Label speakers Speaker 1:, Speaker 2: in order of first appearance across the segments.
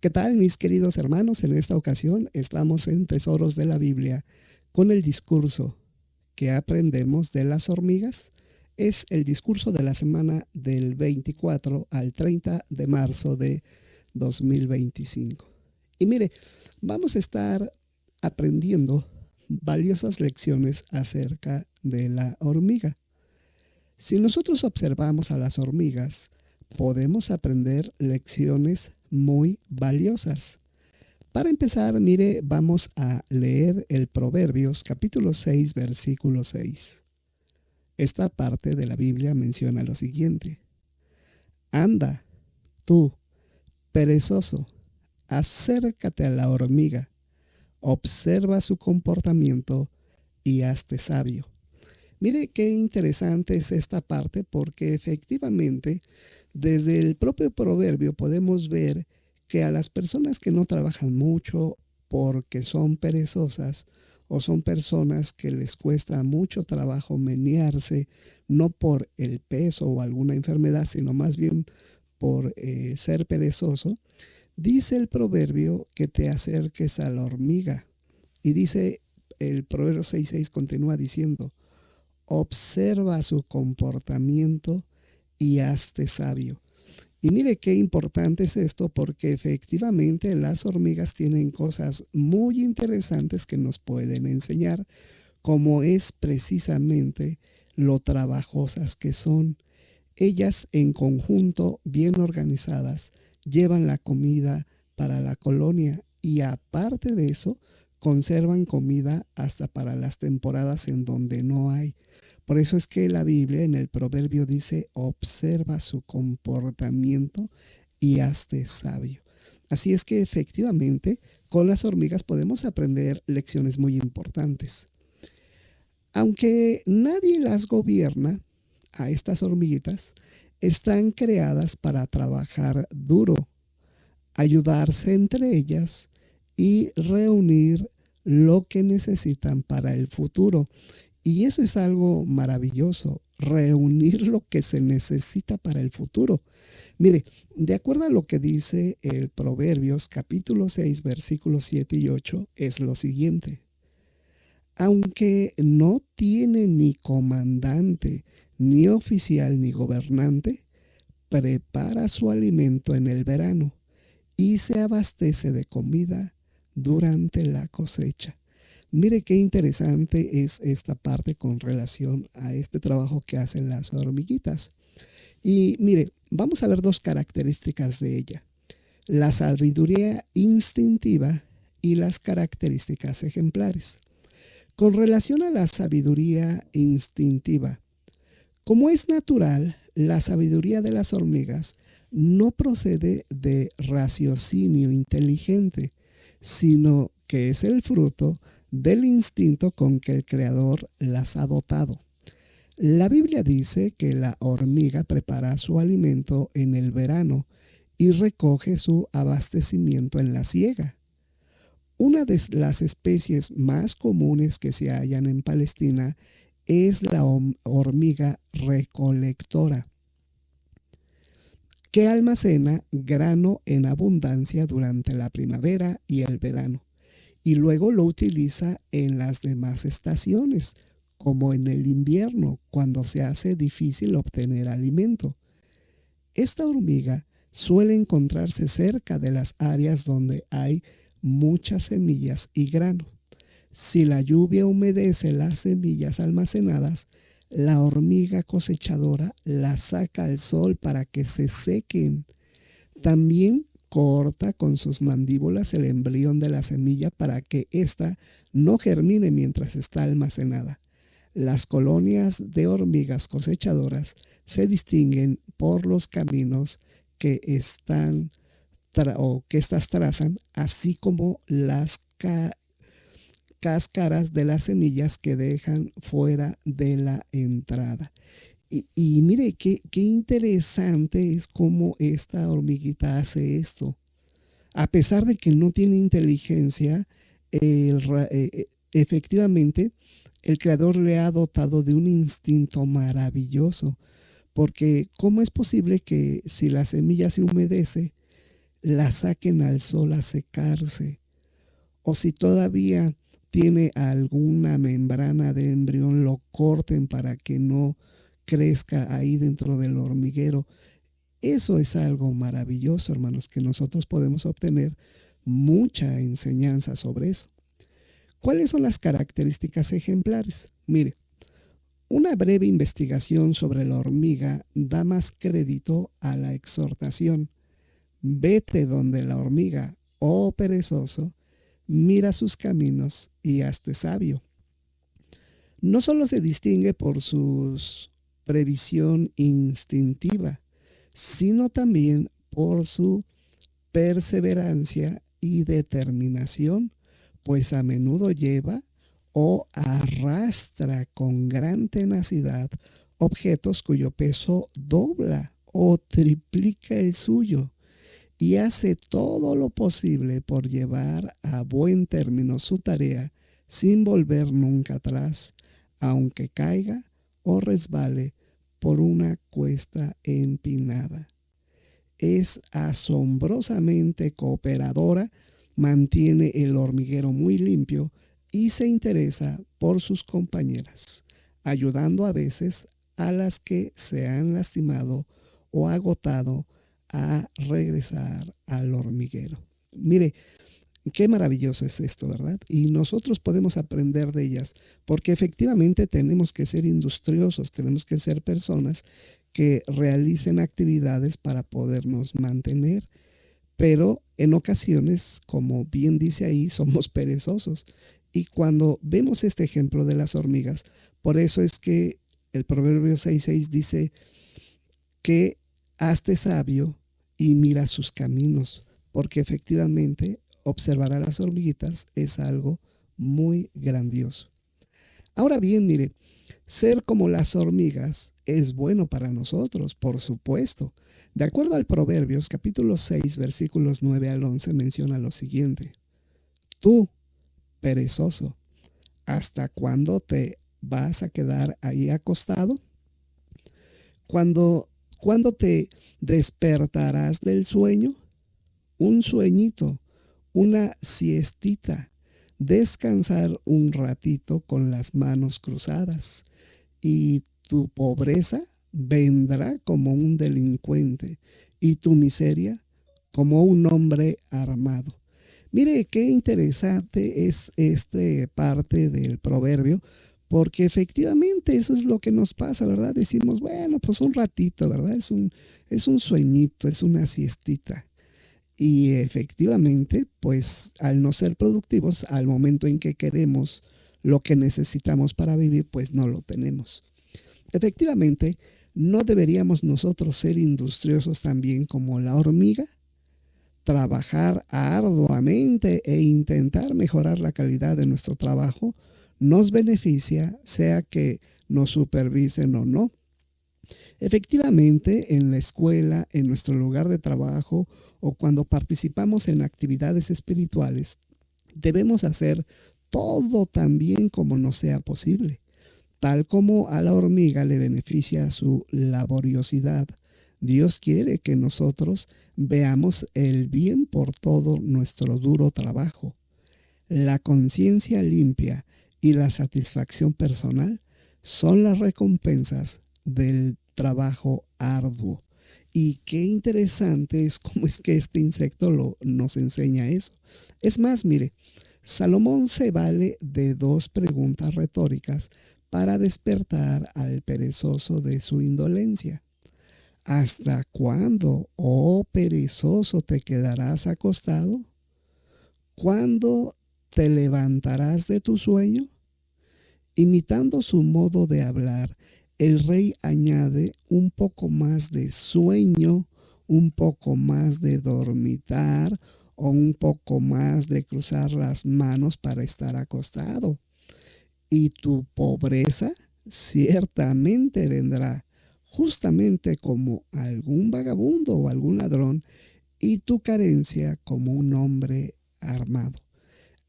Speaker 1: ¿Qué tal, mis queridos hermanos? En esta ocasión estamos en Tesoros de la Biblia con el discurso que aprendemos de las hormigas. Es el discurso de la semana del 24 al 30 de marzo de 2025. Y mire, vamos a estar aprendiendo valiosas lecciones acerca de la hormiga. Si nosotros observamos a las hormigas, podemos aprender lecciones muy valiosas. Para empezar, mire, vamos a leer el Proverbios capítulo 6, versículo 6. Esta parte de la Biblia menciona lo siguiente: Anda, tú, perezoso, acércate a la hormiga, observa su comportamiento y hazte sabio. Mire qué interesante es esta parte, porque efectivamente desde el propio proverbio podemos ver que a las personas que no trabajan mucho porque son perezosas o son personas que les cuesta mucho trabajo menearse, no por el peso o alguna enfermedad, sino más bien por ser perezoso, dice el proverbio que te acerques a la hormiga. Y dice el proverbio 6.6, continúa diciendo: observa su comportamiento y hazte sabio. Y mire qué importante es esto, porque efectivamente las hormigas tienen cosas muy interesantes que nos pueden enseñar, como es precisamente lo trabajosas que son. Ellas en conjunto, bien organizadas, llevan la comida para la colonia y aparte de eso, conservan comida hasta para las temporadas en donde no hay. Por eso es que la Biblia en el proverbio dice: observa su comportamiento y hazte sabio. Así es que efectivamente con las hormigas podemos aprender lecciones muy importantes. Aunque nadie las gobierna, a estas hormiguitas están creadas para trabajar duro, ayudarse entre ellas y reunir lo que necesitan para el futuro. Y eso es algo maravilloso, reunir lo que se necesita para el futuro. Mire, de acuerdo a lo que dice el Proverbios capítulo 6, versículos 7 y 8, es lo siguiente: aunque no tiene ni comandante, ni oficial, ni gobernante, prepara su alimento en el verano y se abastece de comida durante la cosecha. Mire qué interesante es esta parte con relación a este trabajo que hacen las hormiguitas. Y mire, vamos a ver dos características de ella: la sabiduría instintiva y las características ejemplares. Con relación a la sabiduría instintiva, como es natural, la sabiduría de las hormigas no procede de raciocinio inteligente, sino que es el fruto del instinto con que el Creador las ha dotado. La Biblia dice que la hormiga prepara su alimento en el verano y recoge su abastecimiento en la siega. Una de las especies más comunes que se hallan en Palestina es la hormiga recolectora, que almacena grano en abundancia durante la primavera y el verano, y luego lo utiliza en las demás estaciones, como en el invierno, cuando se hace difícil obtener alimento. Esta hormiga suele encontrarse cerca de las áreas donde hay muchas semillas y grano. Si la lluvia humedece las semillas almacenadas, la hormiga cosechadora las saca al sol para que se sequen. También corta con sus mandíbulas el embrión de la semilla para que ésta no germine mientras está almacenada. Las colonias de hormigas cosechadoras se distinguen por los caminos que estas trazan, así como las cáscaras de las semillas que dejan fuera de la entrada. Y mire, qué interesante es cómo esta hormiguita hace esto. A pesar de que no tiene inteligencia, efectivamente el Creador le ha dotado de un instinto maravilloso. Porque ¿cómo es posible que si la semilla se humedece, la saquen al sol a secarse, o si todavía tiene alguna membrana de embrión, lo corten para que no crezca ahí dentro del hormiguero. Eso es algo maravilloso, hermanos, que nosotros podemos obtener mucha enseñanza sobre eso. ¿Cuáles son las características ejemplares? Mire, una breve investigación sobre la hormiga da más crédito a la exhortación. Vete donde la hormiga, oh perezoso, mira sus caminos y hazte sabio. No solo se distingue por su previsión instintiva, sino también por su perseverancia y determinación, pues a menudo lleva o arrastra con gran tenacidad objetos cuyo peso dobla o triplica el suyo, y hace todo lo posible por llevar a buen término su tarea sin volver nunca atrás, aunque caiga o resbale por una cuesta empinada. Es asombrosamente cooperadora, mantiene el hormiguero muy limpio y se interesa por sus compañeras, ayudando a veces a las que se han lastimado o agotado a regresar al hormiguero. Mire, qué maravilloso es esto, ¿verdad? Y nosotros podemos aprender de ellas, porque efectivamente tenemos que ser industriosos, tenemos que ser personas que realicen actividades para podernos mantener, pero en ocasiones, como bien dice ahí, somos perezosos. Y cuando vemos este ejemplo de las hormigas, por eso es que el Proverbio 6:6 dice que hazte sabio y mira sus caminos, porque efectivamente observar a las hormiguitas es algo muy grandioso. Ahora bien, mire, ser como las hormigas es bueno para nosotros, por supuesto. De acuerdo al Proverbios, capítulo 6, versículos 9 al 11, menciona lo siguiente. Tú, perezoso, ¿hasta cuándo te vas a quedar ahí acostado? ¿Cuándo te despertarás del sueño? Un sueñito, una siestita, descansar un ratito con las manos cruzadas, y tu pobreza vendrá como un delincuente y tu miseria como un hombre armado. Mire qué interesante es esta parte del proverbio, porque efectivamente eso es lo que nos pasa, ¿verdad? Decimos, bueno, pues un ratito, ¿verdad? Es un sueñito, es una siestita. Y efectivamente, pues al no ser productivos, al momento en que queremos lo que necesitamos para vivir, pues no lo tenemos. Efectivamente, ¿no deberíamos nosotros ser industriosos también como la hormiga? Trabajar arduamente e intentar mejorar la calidad de nuestro trabajo nos beneficia, sea que nos supervisen o no. Efectivamente, en la escuela, en nuestro lugar de trabajo o cuando participamos en actividades espirituales, debemos hacer todo tan bien como nos sea posible. Tal como a la hormiga le beneficia su laboriosidad, Dios quiere que nosotros veamos el bien por todo nuestro duro trabajo. La conciencia limpia y la satisfacción personal son las recompensas del trabajo arduo. Y qué interesante es cómo es que este insecto nos enseña eso. Es más, mire, Salomón se vale de dos preguntas retóricas para despertar al perezoso de su indolencia. ¿Hasta cuándo, oh perezoso, te quedarás acostado? ¿Cuándo te levantarás de tu sueño? Imitando su modo de hablar, el rey añade un poco más de sueño, un poco más de dormitar o un poco más de cruzar las manos para estar acostado. Y tu pobreza ciertamente vendrá, justamente como algún vagabundo o algún ladrón, y tu carencia como un hombre armado.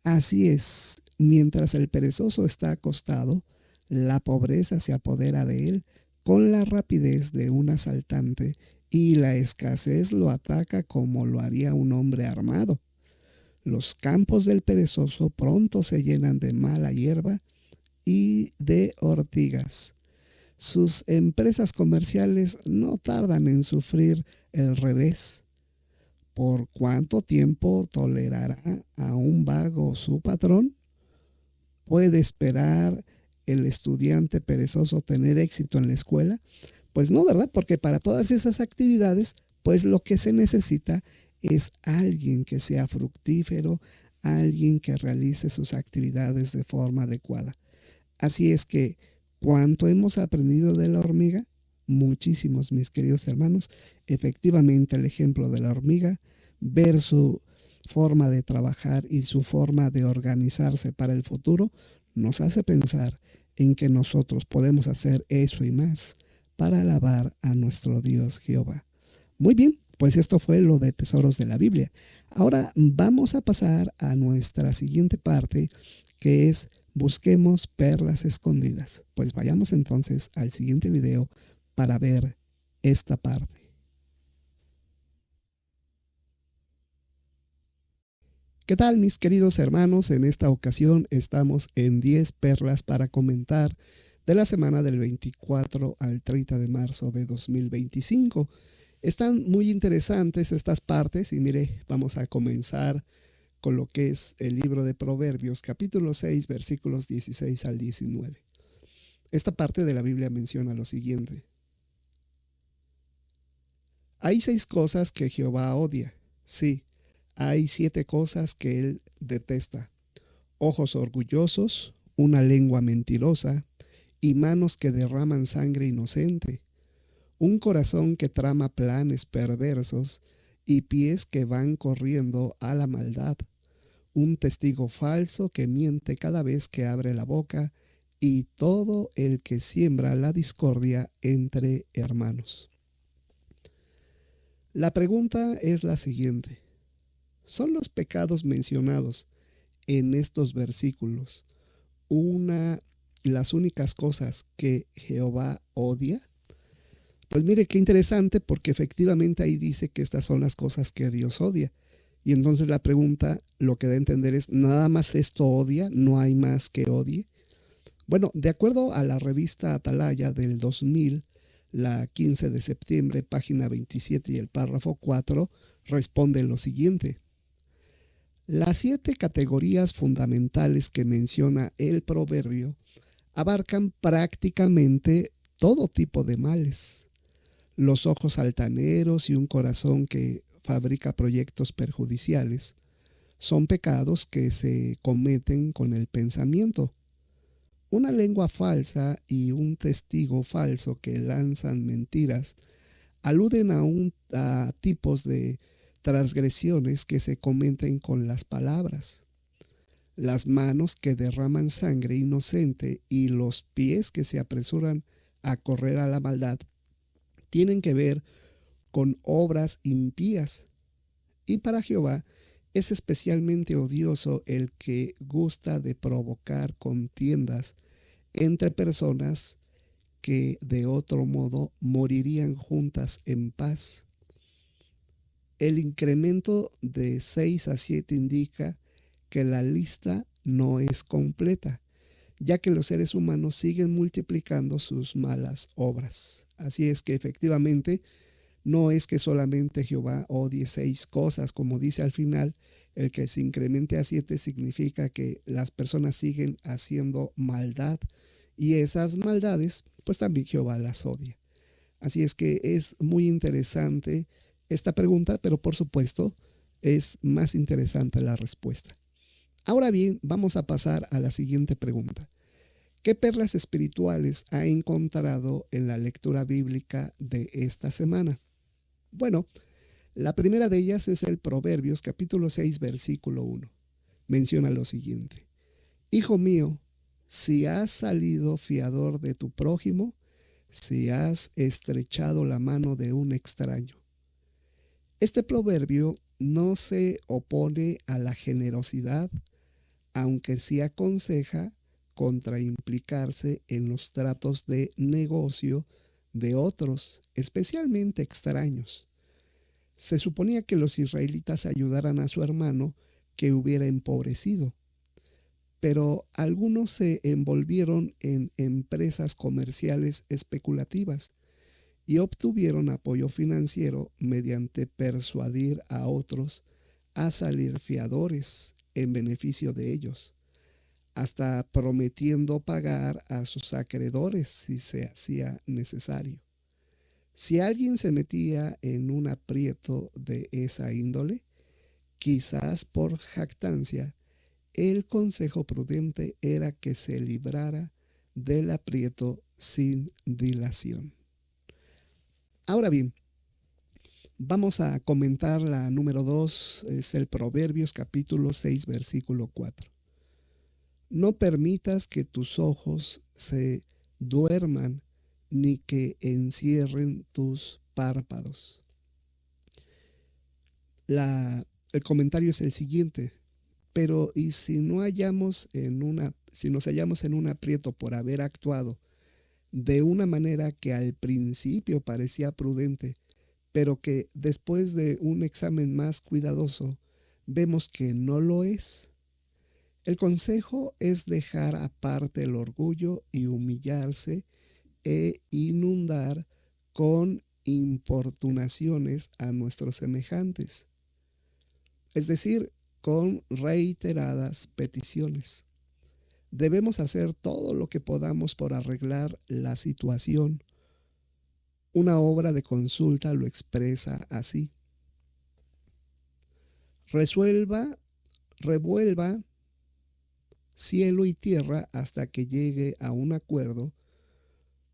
Speaker 1: Así es, mientras el perezoso está acostado, la pobreza se apodera de él con la rapidez de un asaltante y la escasez lo ataca como lo haría un hombre armado. Los campos del perezoso pronto se llenan de mala hierba y de ortigas. Sus empresas comerciales no tardan en sufrir el revés. ¿Por cuánto tiempo tolerará a un vago su patrón? ¿Puede esperar el estudiante perezoso tener éxito en la escuela? Pues no, ¿verdad? Porque para todas esas actividades, pues lo que se necesita es alguien que sea fructífero, alguien que realice sus actividades de forma adecuada. Así es que, ¿cuánto hemos aprendido de la hormiga? Muchísimos, mis queridos hermanos. Efectivamente, el ejemplo de la hormiga, ver su forma de trabajar y su forma de organizarse para el futuro, nos hace pensar en que nosotros podemos hacer eso y más para alabar a nuestro Dios Jehová. Muy bien, pues esto fue lo de tesoros de la Biblia. Ahora vamos a pasar a nuestra siguiente parte, que es busquemos perlas escondidas. Pues vayamos entonces al siguiente video para ver esta parte. ¿Qué tal, mis queridos hermanos? En esta ocasión estamos en 10 perlas para comentar de la semana del 24 al 30 de marzo de 2025. Están muy interesantes estas partes y mire, vamos a comenzar con lo que es el libro de Proverbios, capítulo 6, versículos 16 al 19. Esta parte de la Biblia menciona lo siguiente. Hay 6 cosas que Jehová odia. Sí, hay 7 cosas que él detesta. Ojos orgullosos, una lengua mentirosa y manos que derraman sangre inocente. Un corazón que trama planes perversos y pies que van corriendo a la maldad. Un testigo falso que miente cada vez que abre la boca y todo el que siembra la discordia entre hermanos. La pregunta es la siguiente. ¿Son los pecados mencionados en estos versículos las únicas cosas que Jehová odia? Pues mire qué interesante, porque efectivamente ahí dice que estas son las cosas que Dios odia. Y entonces la pregunta, lo que da a entender es, ¿nada más esto odia? ¿No hay más que odie? Bueno, de acuerdo a la revista Atalaya del 2000, la 15 de septiembre, página 27 y el párrafo 4, responde lo siguiente. Las 7 categorías fundamentales que menciona el proverbio abarcan prácticamente todo tipo de males. Los ojos altaneros y un corazón que fabrica proyectos perjudiciales son pecados que se cometen con el pensamiento. Una lengua falsa y un testigo falso que lanzan mentiras aluden a tipos de transgresiones que se cometen con las palabras. Las manos que derraman sangre inocente y los pies que se apresuran a correr a la maldad tienen que ver con obras impías. Y para Jehová es especialmente odioso el que gusta de provocar contiendas entre personas que de otro modo morirían juntas en paz. El incremento de 6 a 7 indica que la lista no es completa, ya que los seres humanos siguen multiplicando sus malas obras. Así es que efectivamente no es que solamente Jehová odie 6 cosas, como dice al final, el que se incremente a 7 significa que las personas siguen haciendo maldad y esas maldades pues también Jehová las odia. Así es que es muy interesante esta pregunta, pero por supuesto es más interesante la respuesta. Ahora bien, vamos a pasar a la siguiente pregunta. ¿Qué perlas espirituales ha encontrado en la lectura bíblica de esta semana? Bueno, la primera de ellas es el Proverbios capítulo 6 versículo 1. Menciona lo siguiente. Hijo mío, si has salido fiador de tu prójimo, si has estrechado la mano de un extraño. Este proverbio no se opone a la generosidad, aunque sí aconseja contra implicarse en los tratos de negocio de otros, especialmente extraños. Se suponía que los israelitas ayudaran a su hermano que hubiera empobrecido, pero algunos se envolvieron en empresas comerciales especulativas y obtuvieron apoyo financiero mediante persuadir a otros a salir fiadores en beneficio de ellos, hasta prometiendo pagar a sus acreedores si se hacía necesario. Si alguien se metía en un aprieto de esa índole, quizás por jactancia, el consejo prudente era que se librara del aprieto sin dilación. Ahora bien, vamos a comentar la número 2, es el Proverbios capítulo 6, versículo 4. No permitas que tus ojos se duerman ni que encierren tus párpados. El comentario es el siguiente. Pero ¿y si nos hallamos en un aprieto por haber actuado de una manera que al principio parecía prudente, pero que después de un examen más cuidadoso vemos que no lo es? El consejo es dejar aparte el orgullo y humillarse e inundar con importunaciones a nuestros semejantes, es decir, con reiteradas peticiones. Debemos hacer todo lo que podamos por arreglar la situación. Una obra de consulta lo expresa así: revuelva cielo y tierra hasta que llegue a un acuerdo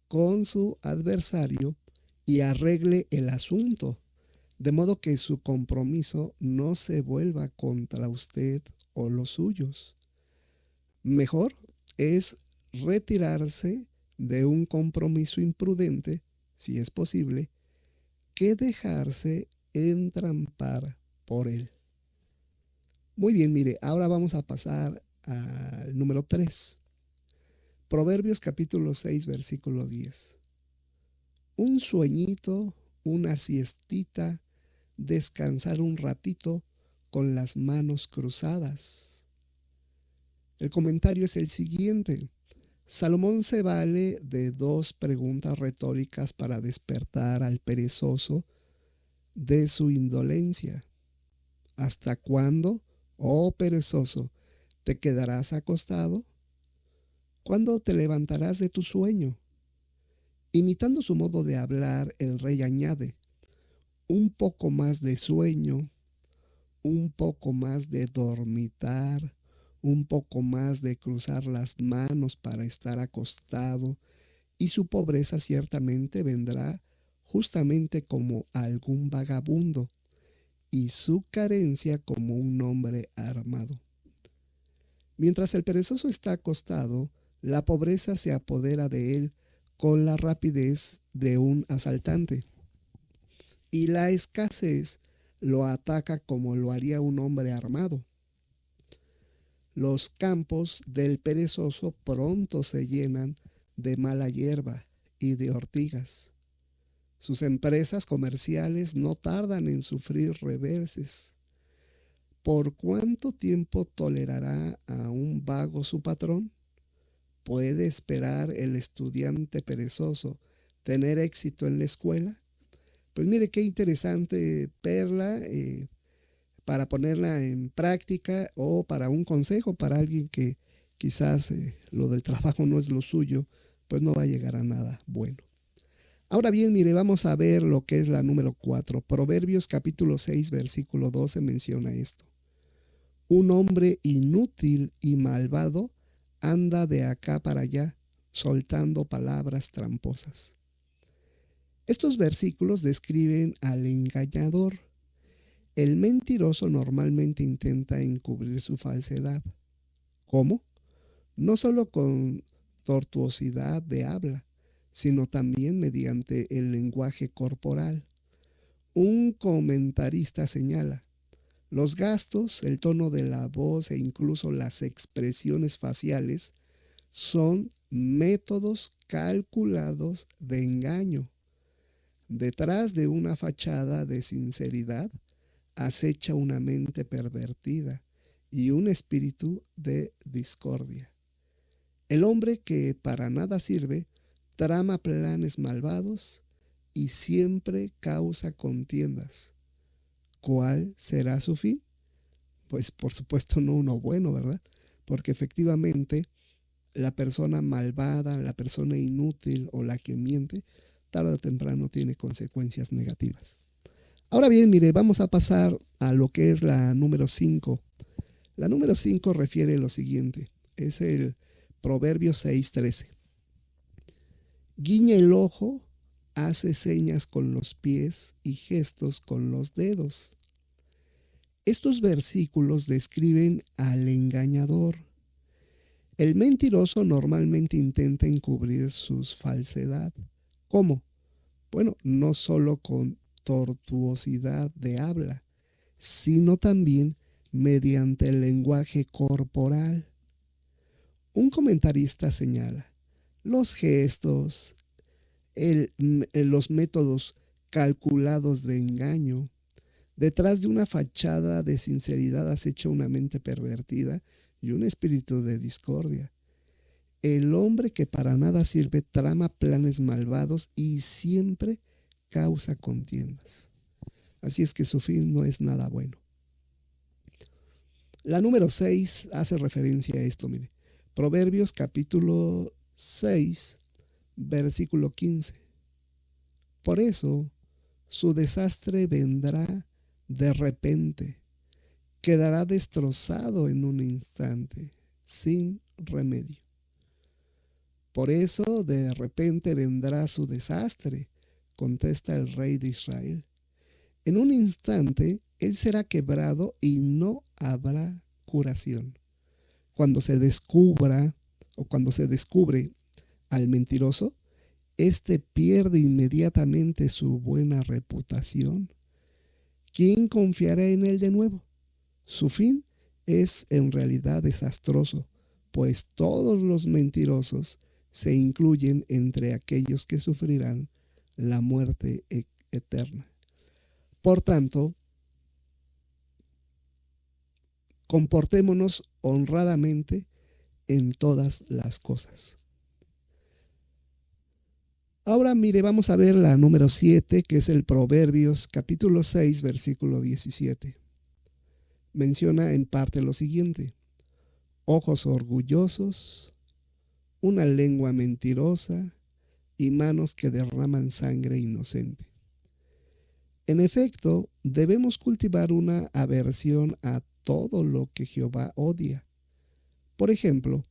Speaker 1: con su adversario y arregle el asunto, de modo que su compromiso no se vuelva contra usted o los suyos. Mejor es retirarse de un compromiso imprudente, si es posible, que dejarse entrampar por él. Muy bien, mire, ahora vamos a pasar al número 3. Proverbios capítulo 6, versículo 10. Un sueñito, una siestita, descansar un ratito con las manos cruzadas. El comentario es el siguiente. Salomón se vale de dos preguntas retóricas para despertar al perezoso de su indolencia. ¿Hasta cuándo, oh perezoso, te quedarás acostado? ¿Cuándo te levantarás de tu sueño? Imitando su modo de hablar, el rey añade: un poco más de sueño, un poco más de dormitar, un poco más de cruzar las manos para estar acostado, y su pobreza ciertamente vendrá justamente como algún vagabundo, y su carencia como un hombre armado. Mientras el perezoso está acostado, la pobreza se apodera de él con la rapidez de un asaltante, y la escasez lo ataca como lo haría un hombre armado. Los campos del perezoso pronto se llenan de mala hierba y de ortigas. Sus empresas comerciales no tardan en sufrir reveses. ¿Por cuánto tiempo tolerará a un vago su patrón? ¿Puede esperar el estudiante perezoso tener éxito en la escuela? Pues mire qué interesante perla para ponerla en práctica, o para un consejo para alguien que quizás lo del trabajo no es lo suyo, pues no va a llegar a nada bueno. Ahora bien, mire, vamos a ver lo que es la número 4. Proverbios capítulo 6, versículo 12 menciona esto. Un hombre inútil y malvado anda de acá para allá, soltando palabras tramposas. Estos versículos describen al engañador. El mentiroso normalmente intenta encubrir su falsedad. ¿Cómo? No solo con tortuosidad de habla, sino también mediante el lenguaje corporal. Un comentarista señala: los gastos, el tono de la voz e incluso las expresiones faciales son métodos calculados de engaño. Detrás de una fachada de sinceridad acecha una mente pervertida y un espíritu de discordia. El hombre que para nada sirve trama planes malvados y siempre causa contiendas. ¿Cuál será su fin? Pues por supuesto no uno bueno, ¿verdad? Porque efectivamente la persona malvada, la persona inútil o la que miente, tarde o temprano tiene consecuencias negativas. Ahora bien, mire, vamos a pasar a lo que es la número 5. La número 5 refiere lo siguiente, es el Proverbios 6:13. Guiña el ojo, hace señas con los pies y gestos con los dedos. Estos versículos describen al engañador. El mentiroso normalmente intenta encubrir su falsedad. ¿Cómo? Bueno, no solo con tortuosidad de habla, sino también mediante el lenguaje corporal. Un comentarista señala, los gestos, los métodos calculados de engaño, detrás de una fachada de sinceridad acecha una mente pervertida y un espíritu de discordia. El hombre que para nada sirve trama planes malvados y siempre causa contiendas. Así es que su fin no es nada bueno. La número 6 hace referencia a esto, mire. Proverbios capítulo 6, versículo 15. Por eso su desastre vendrá de repente, quedará destrozado en un instante, sin remedio. Por eso de repente vendrá su desastre, contesta el rey de Israel. En un instante él será quebrado y no habrá curación. Cuando se descubre al mentiroso, éste pierde inmediatamente su buena reputación. ¿Quién confiará en él de nuevo? Su fin es en realidad desastroso, pues todos los mentirosos se incluyen entre aquellos que sufrirán la muerte eterna. Por tanto, comportémonos honradamente en todas las cosas. Ahora mire, vamos a ver la número 7, que es el Proverbios capítulo 6, versículo 17. Menciona en parte lo siguiente: ojos orgullosos, una lengua mentirosa y manos que derraman sangre inocente. En efecto, debemos cultivar una aversión a todo lo que Jehová odia. Por ejemplo,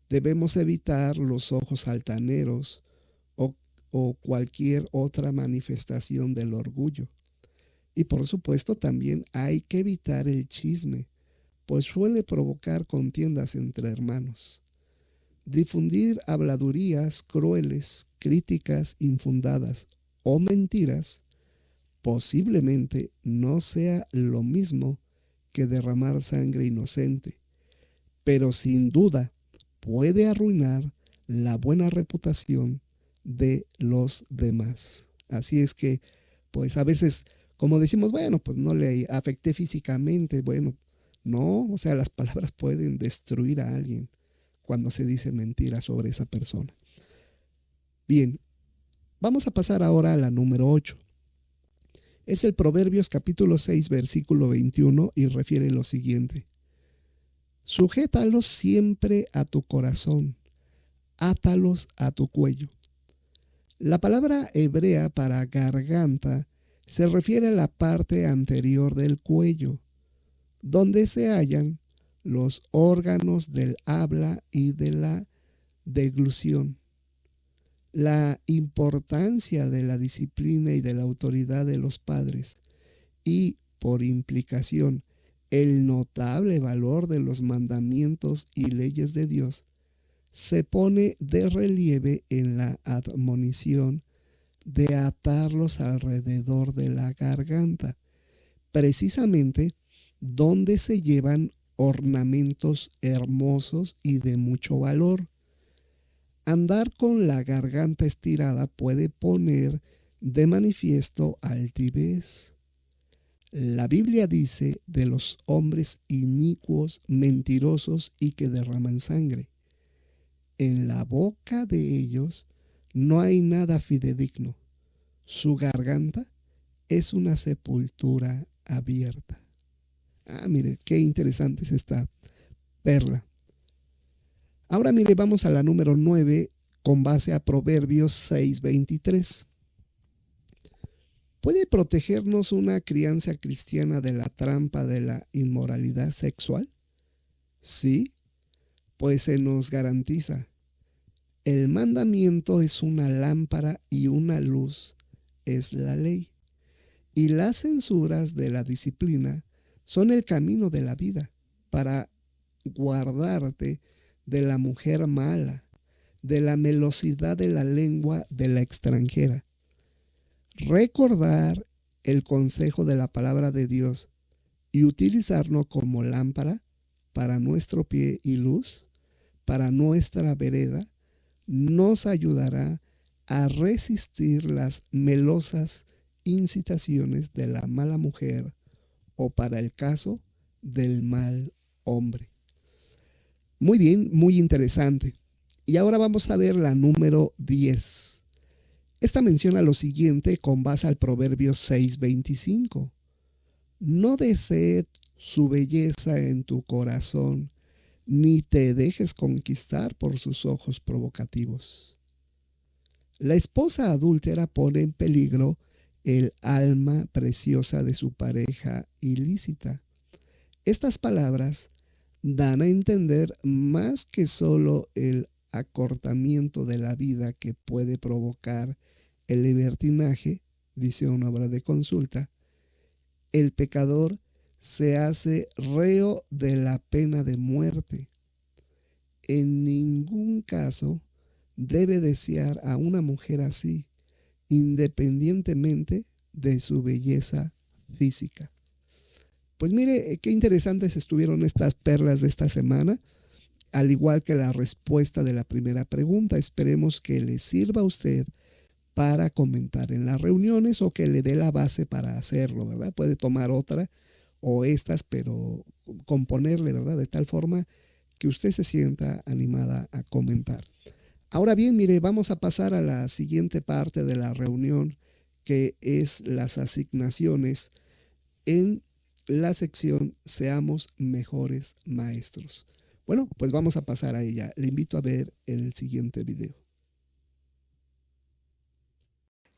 Speaker 1: debemos evitar los ojos altaneros o cualquier otra manifestación del orgullo. Y por supuesto también hay que evitar el chisme, pues suele provocar contiendas entre hermanos. Difundir habladurías crueles, críticas infundadas o mentiras posiblemente no sea lo mismo que derramar sangre inocente, pero sin duda puede arruinar la buena reputación de los demás. Así es que, pues a veces, como decimos, bueno, pues no le afecté físicamente, bueno, no, o sea, las palabras pueden destruir a alguien cuando se dice mentira sobre esa persona. Bien, vamos a pasar ahora a la número 8. Es el Proverbios capítulo 6, versículo 21 y refiere lo siguiente: sujétalos siempre a tu corazón, átalos a tu cuello. La palabra hebrea para garganta se refiere a la parte anterior del cuello, donde se hallan los órganos del habla y de la deglución. La importancia de la disciplina y de la autoridad de los padres y, por implicación, el notable valor de los mandamientos y leyes de Dios se pone de relieve en la admonición de atarlos alrededor de la garganta, precisamente donde se llevan ornamentos hermosos y de mucho valor. Andar con la garganta estirada puede poner de manifiesto altivez. La Biblia dice de los hombres inicuos, mentirosos y que derraman sangre. En la boca de ellos no hay nada fidedigno. Su garganta es una sepultura abierta. Mire, qué interesante es esta perla. Ahora mire, vamos a la número 9 con base a Proverbios 6:23. ¿Puede protegernos una crianza cristiana de la trampa de la inmoralidad sexual? Sí, pues se nos garantiza. El mandamiento es una lámpara y una luz es la ley. Y las censuras de la disciplina son el camino de la vida para guardarte de la mujer mala, de la melosidad de la lengua de la extranjera. Recordar el consejo de la palabra de Dios y utilizarlo como lámpara para nuestro pie y luz, para nuestra vereda, nos ayudará a resistir las melosas incitaciones de la mala mujer o para el caso del mal hombre. Muy bien, muy interesante. Y ahora vamos a ver la número 10. Esta menciona lo siguiente con base al Proverbio 6:25. No desees su belleza en tu corazón, ni te dejes conquistar por sus ojos provocativos. La esposa adúltera pone en peligro el alma preciosa de su pareja ilícita. Estas palabras dan a entender más que solo el acortamiento de la vida que puede provocar el libertinaje, dice una obra de consulta. El pecador se hace reo de la pena de muerte. En ningún caso debe desear a una mujer así, independientemente de su belleza física. Pues mire, qué interesantes estuvieron estas perlas de esta semana, al igual que la respuesta de la primera pregunta. Esperemos que le sirva a usted para comentar en las reuniones o que le dé la base para hacerlo, ¿verdad? Puede tomar otra o estas, pero componerle, ¿verdad? De tal forma que usted se sienta animada a comentar. Ahora bien, mire, vamos a pasar a la siguiente parte de la reunión, que es las asignaciones en la sección Seamos Mejores Maestros. Bueno, pues vamos a pasar a ella. Le invito a ver el siguiente video.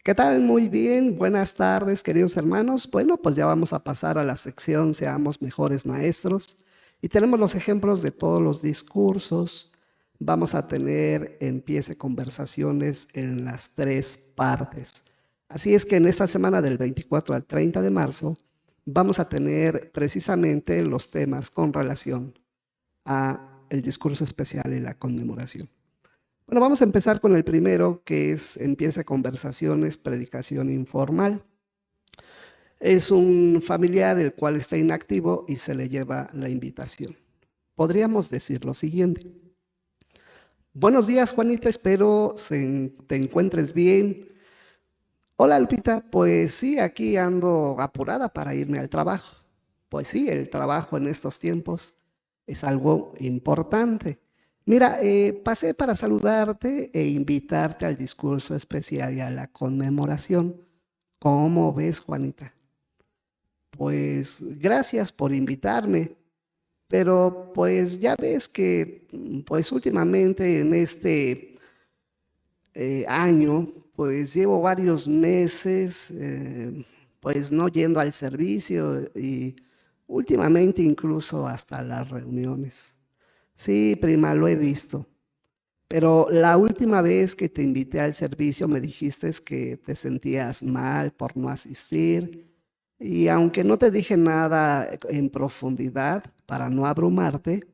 Speaker 1: ¿Qué tal? Muy bien, buenas tardes, queridos hermanos. Bueno, pues ya vamos a pasar a la sección Seamos Mejores Maestros. Y tenemos los ejemplos de todos los discursos. Vamos a tener Empiece Conversaciones en las 3 partes. Así es que en esta semana del 24 al 30 de marzo vamos a tener precisamente los temas con relación a el discurso especial y la conmemoración. Bueno, vamos a empezar con el primero, que es Empiece Conversaciones, predicación informal. Es un familiar el cual está inactivo y se le lleva la invitación. Podríamos decir lo siguiente. Buenos días, Juanita, espero te encuentres bien. Hola, Lupita, pues sí, aquí ando apurada para irme al trabajo. Pues sí, el trabajo en estos tiempos es algo importante. Mira, pasé para saludarte e invitarte al discurso especial y a la conmemoración. ¿Cómo ves, Juanita? Pues gracias por invitarme, pero pues ya ves que pues últimamente en este año pues llevo varios meses pues no yendo al servicio y últimamente incluso hasta las reuniones. Sí, prima, lo he visto. Pero la última vez que te invité al servicio me dijiste que te sentías mal por no asistir. Y aunque no te dije nada en profundidad para no abrumarte,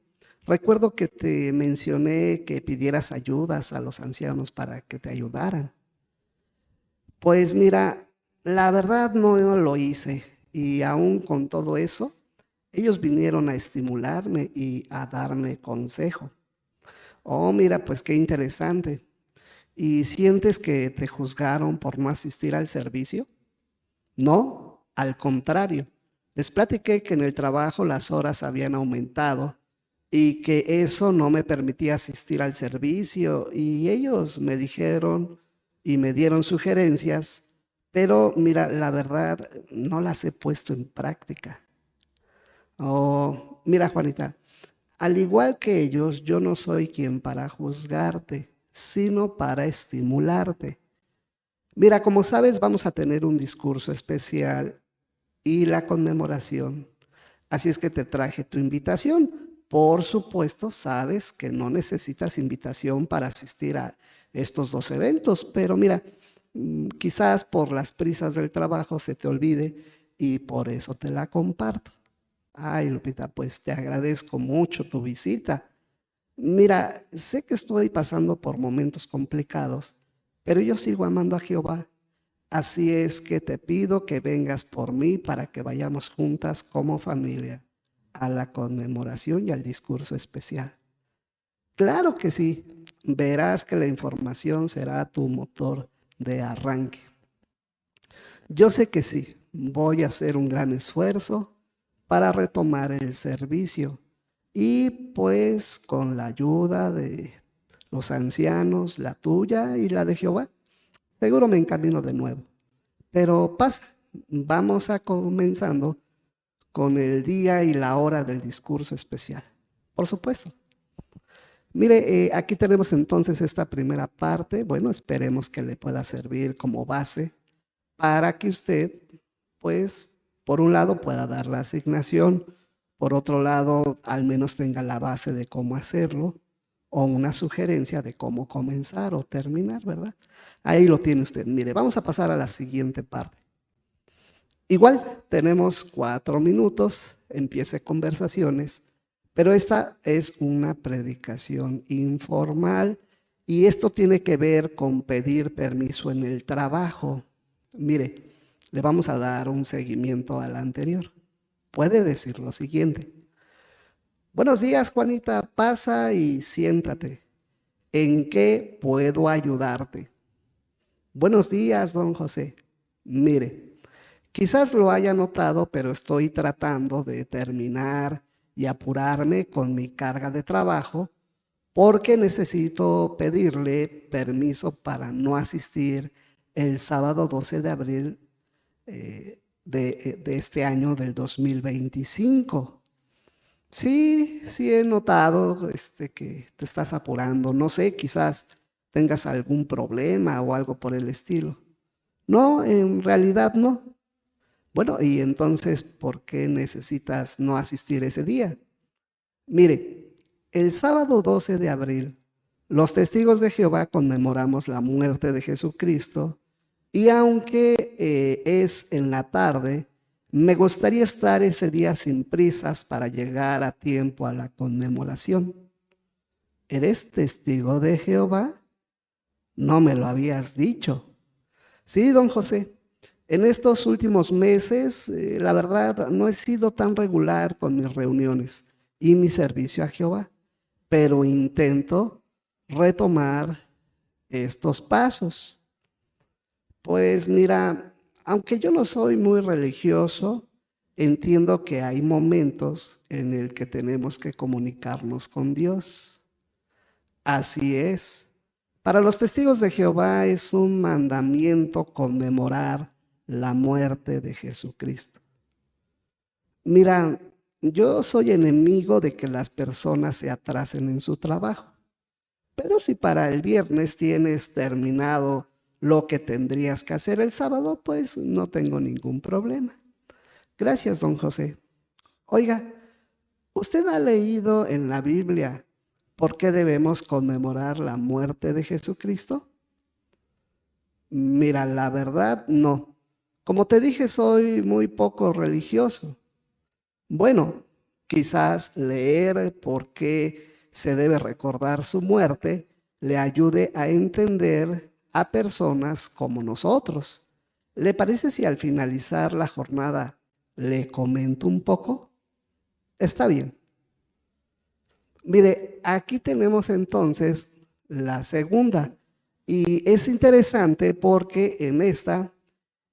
Speaker 1: recuerdo que te mencioné que pidieras ayudas a los ancianos para que te ayudaran. Pues mira, la verdad no lo hice y aún con todo eso, ellos vinieron a estimularme y a darme consejo. Oh, mira, pues qué interesante. ¿Y sientes que te juzgaron por no asistir al servicio? No, al contrario. Les platiqué que en el trabajo las horas habían aumentado y que eso no me permitía asistir al servicio y ellos me dijeron y me dieron sugerencias, pero mira, la verdad no las he puesto en práctica. Oh, mira, Juanita, al igual que ellos, yo no soy quien para juzgarte, sino para estimularte. Mira, como sabes, vamos a tener un discurso especial y la conmemoración. Así es que te traje tu invitación. Por supuesto, sabes que no necesitas invitación para asistir a estos dos eventos, pero mira, quizás por las prisas del trabajo se te olvide y por eso te la comparto. Ay, Lupita, pues te agradezco mucho tu visita. Mira, sé que estoy pasando por momentos complicados, pero yo sigo amando a Jehová. Así es que te pido que vengas por mí para que vayamos juntas como familia a la conmemoración y al discurso especial. Claro que sí, verás que la información será tu motor de arranque. Yo sé que sí, voy a hacer un gran esfuerzo para retomar el servicio y pues con la ayuda de los ancianos, la tuya y la de Jehová, seguro me encamino de nuevo. Pero pasa, vamos a comenzando con el día y la hora del discurso especial. Por supuesto. Mire, aquí tenemos entonces esta primera parte. Bueno, esperemos que le pueda servir como base para que usted, pues, por un lado pueda dar la asignación, por otro lado, al menos tenga la base de cómo hacerlo o una sugerencia de cómo comenzar o terminar, ¿verdad? Ahí lo tiene usted. Mire, vamos a pasar a la siguiente parte. Igual tenemos 4 minutos, empiece conversaciones, pero esta es una predicación informal y esto tiene que ver con pedir permiso en el trabajo. Mire, le vamos a dar un seguimiento al anterior. Puede decir lo siguiente. Buenos días, Juanita, pasa y siéntate. ¿En qué puedo ayudarte? Buenos días, don José. Mire, quizás lo haya notado, pero estoy tratando de terminar y apurarme con mi carga de trabajo porque necesito pedirle permiso para no asistir el sábado 12 de abril de este año del 2025. Sí, sí he notado que te estás apurando. No sé, quizás tengas algún problema o algo por el estilo. No, en realidad no. Bueno, y entonces, ¿por qué necesitas no asistir ese día? Mire, el sábado 12 de abril, los testigos de Jehová conmemoramos la muerte de Jesucristo y aunque es en la tarde, me gustaría estar ese día sin prisas para llegar a tiempo a la conmemoración. ¿Eres testigo de Jehová? No me lo habías dicho. Sí, don José. En estos últimos meses, la verdad, no he sido tan regular con mis reuniones y mi servicio a Jehová, pero intento retomar estos pasos. Pues mira, aunque yo no soy muy religioso, entiendo que hay momentos en el que tenemos que comunicarnos con Dios. Así es. Para los testigos de Jehová es un mandamiento conmemorar la muerte de Jesucristo. Mira, yo soy enemigo de que las personas se atrasen en su trabajo, pero si para el viernes tienes terminado lo que tendrías que hacer el sábado, pues no tengo ningún problema. Gracias, don José. Oiga, ¿usted ha leído en la Biblia por qué debemos conmemorar la muerte de Jesucristo? Mira, la verdad, no. Como te dije, soy muy poco religioso. Bueno, quizás leer por qué se debe recordar su muerte le ayude a entender a personas como nosotros. ¿Le parece si al finalizar la jornada le comento un poco? Está bien. Mire, aquí tenemos entonces la segunda. Y es interesante porque en esta,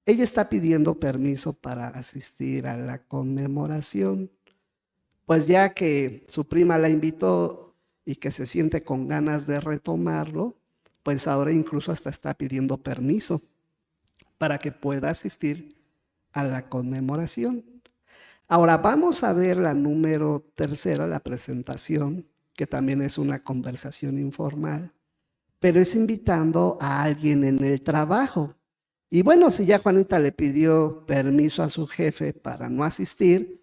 Speaker 1: ella está pidiendo permiso para asistir a la conmemoración. Pues ya que su prima la invitó y que se siente con ganas de retomarlo, pues ahora incluso hasta está pidiendo permiso para que pueda asistir a la conmemoración. Ahora vamos a ver la número tercera, la presentación, que también es una conversación informal, pero es invitando a alguien en el trabajo. Y bueno, si ya Juanita le pidió permiso a su jefe para no asistir,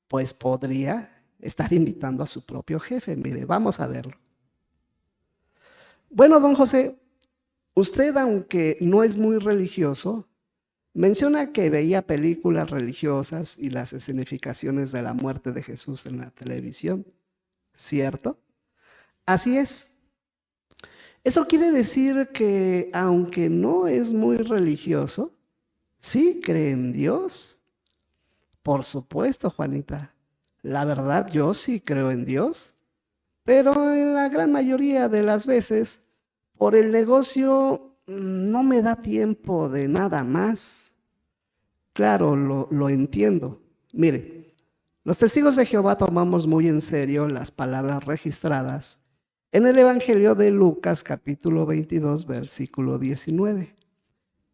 Speaker 1: pues podría estar invitando a su propio jefe. Mire, vamos a verlo. Bueno, don José, usted, aunque no es muy religioso, menciona que veía películas religiosas y las escenificaciones de la muerte de Jesús en la televisión, ¿cierto? Así es. Eso quiere decir que, aunque no es muy religioso, sí cree en Dios. Por supuesto, Juanita. La verdad, yo sí creo en Dios, pero en la gran mayoría de las veces, por el negocio, no me da tiempo de nada más. Claro, lo entiendo. Mire, los testigos de Jehová tomamos muy en serio las palabras registradas en el Evangelio de Lucas, capítulo 22, versículo 19.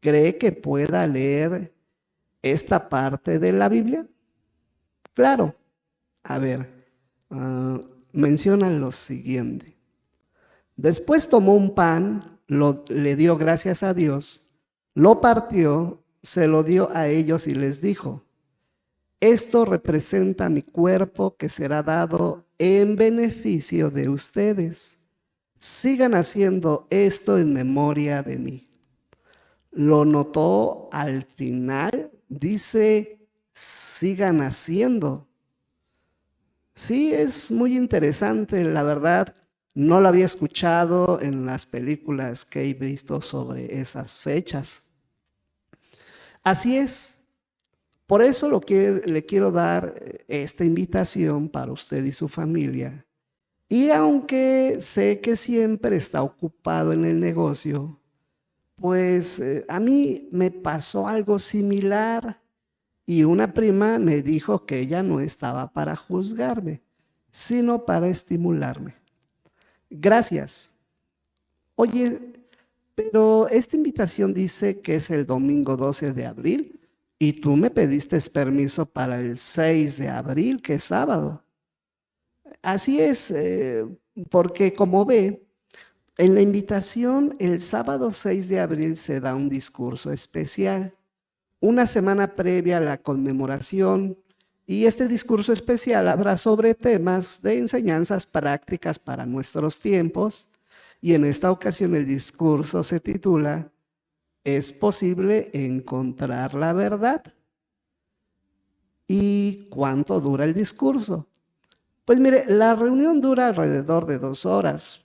Speaker 1: ¿Cree que pueda leer esta parte de la Biblia? Claro. A ver, menciona lo siguiente. Después tomó un pan, le dio gracias a Dios, lo partió, se lo dio a ellos y les dijo: esto representa mi cuerpo que será dado en beneficio de ustedes. Sigan haciendo esto en memoria de mí. Lo notó al final, dice, sigan haciendo. Sí, es muy interesante, la verdad. No lo había escuchado en las películas que he visto sobre esas fechas. Así es. Por eso le quiero dar esta invitación para usted y su familia. Y aunque sé que siempre está ocupado en el negocio, pues a mí me pasó algo similar. Y una prima me dijo que ella no estaba para juzgarme, sino para estimularme. Gracias. Oye, pero esta invitación dice que es el domingo 12 de abril y tú me pediste permiso para el 6 de abril, que es sábado. Así es, porque como ve, en la invitación el sábado 6 de abril se da un discurso especial. Una semana previa a la conmemoración, y este discurso especial habla sobre temas de enseñanzas prácticas para nuestros tiempos, y en esta ocasión el discurso se titula ¿Es posible encontrar la verdad? ¿Y cuánto dura el discurso? Pues mire, la reunión dura alrededor de 2 horas,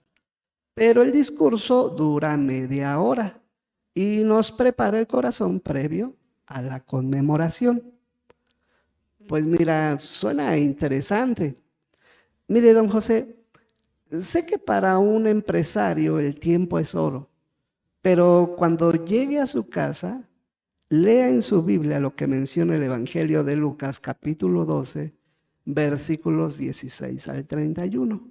Speaker 1: pero el discurso dura media hora y nos prepara el corazón previo a la conmemoración. Pues mira, suena interesante. Mire, don José, sé que para un empresario el tiempo es oro, pero cuando llegue a su casa, lea en su Biblia lo que menciona el Evangelio de Lucas, capítulo 12, versículos 16 al 31.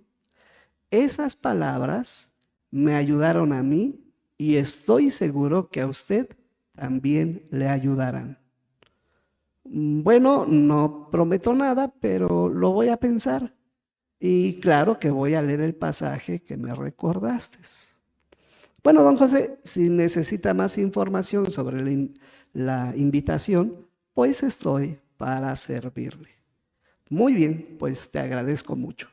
Speaker 1: Esas palabras me ayudaron a mí y estoy seguro que a usted también le ayudarán. Bueno, no prometo nada, pero lo voy a pensar. Y claro que voy a leer el pasaje que me recordaste. Bueno, don José, si necesita más información sobre la invitación, pues estoy para servirle. Muy bien, pues te agradezco mucho.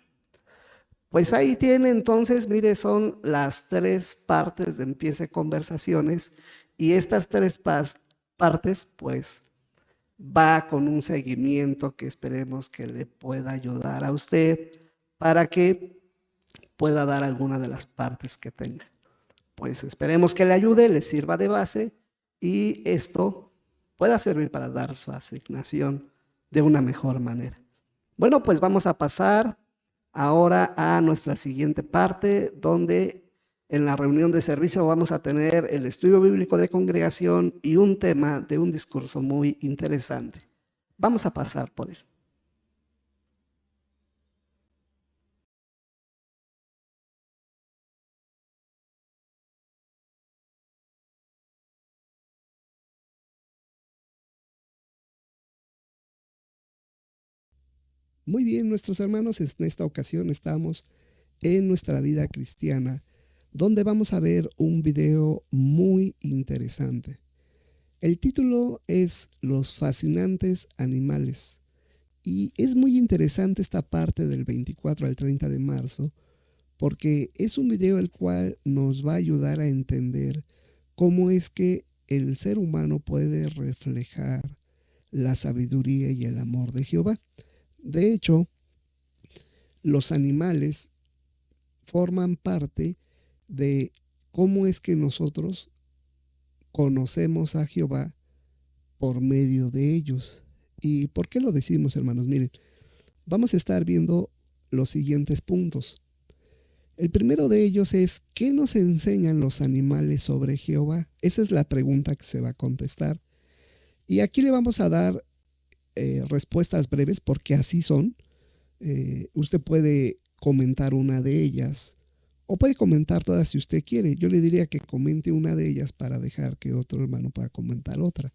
Speaker 1: Pues ahí tiene entonces, mire, son las 3 partes de Empiece Conversaciones y estas 3 partes, pues va con un seguimiento que esperemos que le pueda ayudar a usted para que pueda dar alguna de las partes que tenga. Pues esperemos que le ayude, le sirva de base y esto pueda servir para dar su asignación de una mejor manera. Bueno, pues vamos a pasar ahora a nuestra siguiente parte, donde en la reunión de servicio vamos a tener el estudio bíblico de congregación y un tema de un discurso muy interesante. Vamos a pasar por él. Muy bien, nuestros hermanos, en esta ocasión estamos en nuestra vida cristiana, donde vamos a ver un video muy interesante. El título es Los fascinantes animales. Y es muy interesante esta parte del 24 al 30 de marzo, porque es un video el cual nos va a ayudar a entender cómo es que el ser humano puede reflejar la sabiduría y el amor de Jehová. De hecho, los animales forman parte de cómo es que nosotros conocemos a Jehová por medio de ellos. ¿Y por qué lo decimos, hermanos? Miren, vamos a estar viendo los siguientes puntos. El primero de ellos es, ¿qué nos enseñan los animales sobre Jehová? Esa es la pregunta que se va a contestar. Y aquí le vamos a dar respuestas breves porque así son. Usted puede comentar una de ellas o puede comentar todas si usted quiere. Yo le diría que comente una de ellas para dejar que otro hermano pueda comentar otra.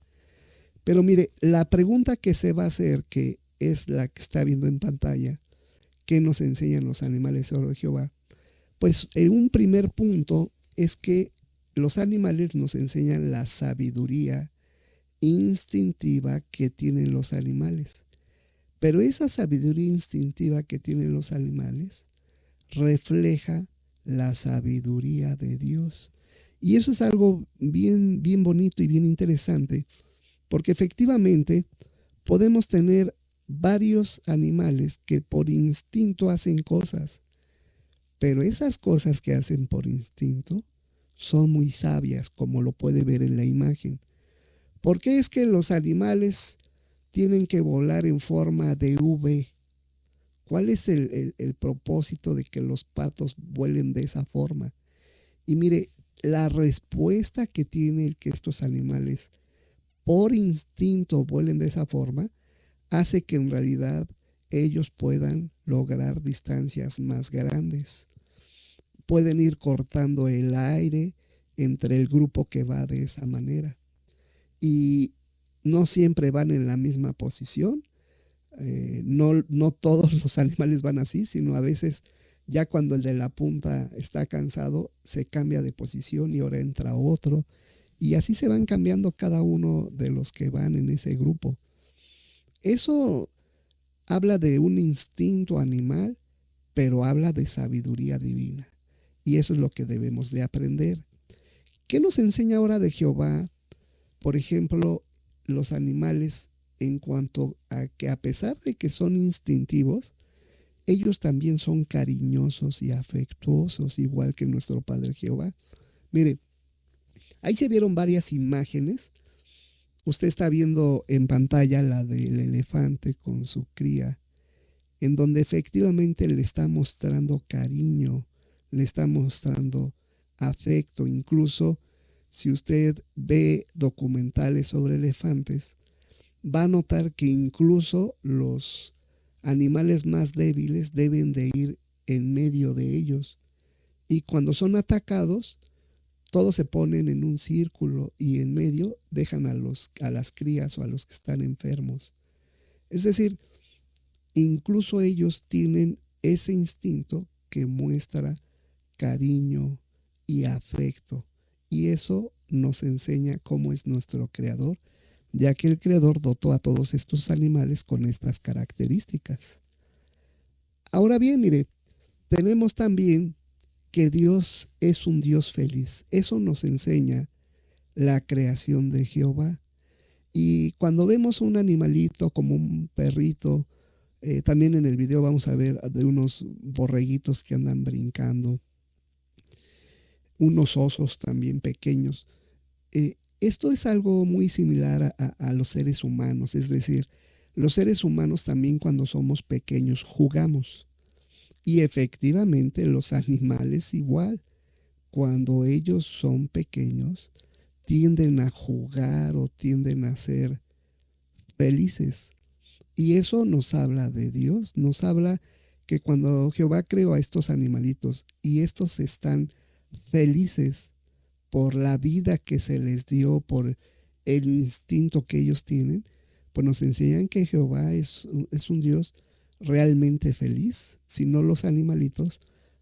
Speaker 1: Pero mire, la pregunta que se va a hacer, que es la que está viendo en pantalla, ¿qué nos enseñan los animales sobre Jehová? Pues en un primer punto es que los animales nos enseñan la sabiduría instintiva que tienen los animales. Pero esa sabiduría instintiva que tienen los animales refleja la sabiduría de Dios. Y eso es algo bien, bien bonito y bien interesante, porque efectivamente podemos tener varios animales que por instinto hacen cosas, pero esas cosas que hacen por instinto son muy sabias, como lo puede ver en la imagen. ¿Por qué es que los animales tienen que volar en forma de V? ¿Cuál es el propósito de que los patos vuelen de esa forma? Y mire, la respuesta que tiene el que estos animales por instinto vuelen de esa forma hace que en realidad ellos puedan lograr distancias más grandes. Pueden ir cortando el aire entre el grupo que va de esa manera. Y no siempre van en la misma posición. No todos los animales van así, sino a veces ya cuando el de la punta está cansado, se cambia de posición y ahora entra otro. Y así se van cambiando cada uno de los que van en ese grupo. Eso habla de un instinto animal, pero habla de sabiduría divina. Y eso es lo que debemos de aprender. ¿Qué nos enseña ahora de Jehová? Por ejemplo, los animales, en cuanto a que a pesar de que son instintivos, ellos también son cariñosos y afectuosos, igual que nuestro Padre Jehová. Mire, ahí se vieron varias imágenes. Usted está viendo en pantalla la del elefante con su cría, en donde efectivamente le está mostrando cariño, le está mostrando afecto. Incluso si usted ve documentales sobre elefantes, va a notar que incluso los animales más débiles deben de ir en medio de ellos. Y cuando son atacados, todos se ponen en un círculo y en medio dejan a las crías o a los que están enfermos. Es decir, incluso ellos tienen ese instinto que muestra cariño y afecto. Y eso nos enseña cómo es nuestro creador, ya que el creador dotó a todos estos animales con estas características. Ahora bien, mire, tenemos también que Dios es un Dios feliz. Eso nos enseña la creación de Jehová. Y cuando vemos un animalito como un perrito, también en el video vamos a ver de unos borreguitos que andan brincando, unos osos también pequeños. Esto es algo muy similar a los seres humanos, es decir, los seres humanos también cuando somos pequeños jugamos. Y efectivamente los animales igual, cuando ellos son pequeños, tienden a jugar o tienden a ser felices. Y eso nos habla de Dios, nos habla que cuando Jehová creó a estos animalitos y estos están felices por la vida que se les dio, por el instinto que ellos tienen, pues nos enseñan que Jehová es un Dios realmente feliz. Si no, los animalitos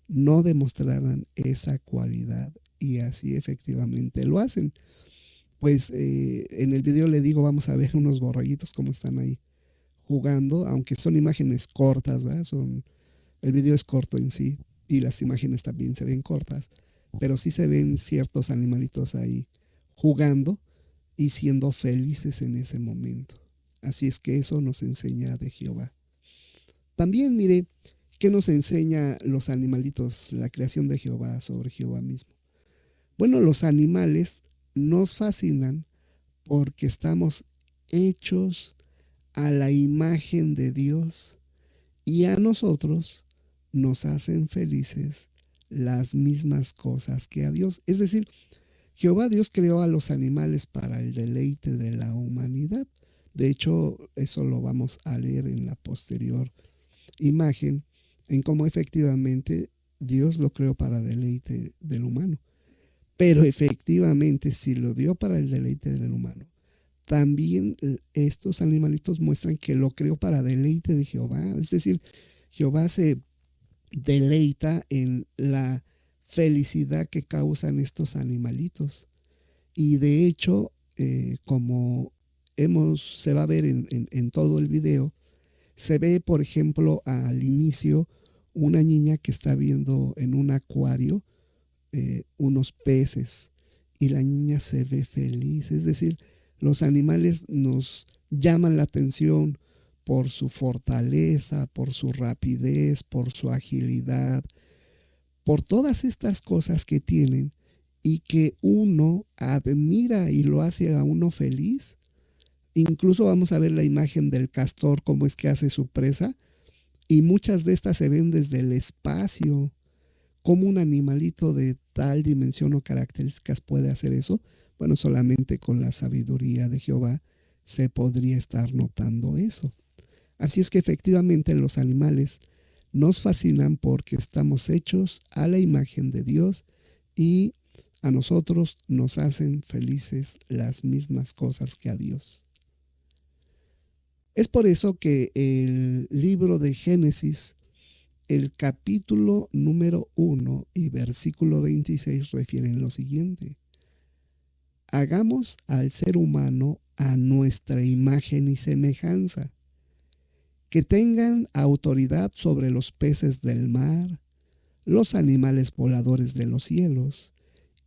Speaker 1: no demostraran esa cualidad y así efectivamente lo hacen. Pues en el video le digo, vamos a ver unos borreguitos como están ahí jugando, aunque son imágenes cortas, ¿verdad? El video es corto en sí y las imágenes también se ven cortas, pero sí se ven ciertos animalitos ahí jugando y siendo felices en ese momento. Así es que eso nos enseña de Jehová. También mire, ¿qué nos enseña los animalitos, la creación de Jehová sobre Jehová mismo? Bueno, los animales nos fascinan porque estamos hechos a la imagen de Dios y a nosotros nos hacen felices las mismas cosas que a Dios. Es decir, Jehová Dios creó a los animales para el deleite de la humanidad. De hecho, eso lo vamos a leer en la posterior imagen, en cómo efectivamente Dios lo creó para deleite del humano. Pero efectivamente, si lo dio para el deleite del humano, también estos animalitos muestran que lo creó para deleite de Jehová. Es decir, Jehová se deleita en la felicidad que causan estos animalitos. Y de hecho, como se va a ver en todo el video, se ve, por ejemplo, al inicio una niña que está viendo en un acuario unos peces y la niña se ve feliz. Es decir, los animales nos llaman la atención por su fortaleza, por su rapidez, por su agilidad, por todas estas cosas que tienen y que uno admira y lo hace a uno feliz. Incluso vamos a ver la imagen del castor, cómo es que hace su presa, y muchas de estas se ven desde el espacio. ¿Cómo un animalito de tal dimensión o características puede hacer eso? Bueno, solamente con la sabiduría de Jehová se podría estar notando eso. Así es que efectivamente los animales nos fascinan porque estamos hechos a la imagen de Dios y a nosotros nos hacen felices las mismas cosas que a Dios. Es por eso que el libro de Génesis, el capítulo número 1 y versículo 26 refieren lo siguiente: hagamos al ser humano a nuestra imagen y semejanza, que tengan autoridad sobre los peces del mar, los animales voladores de los cielos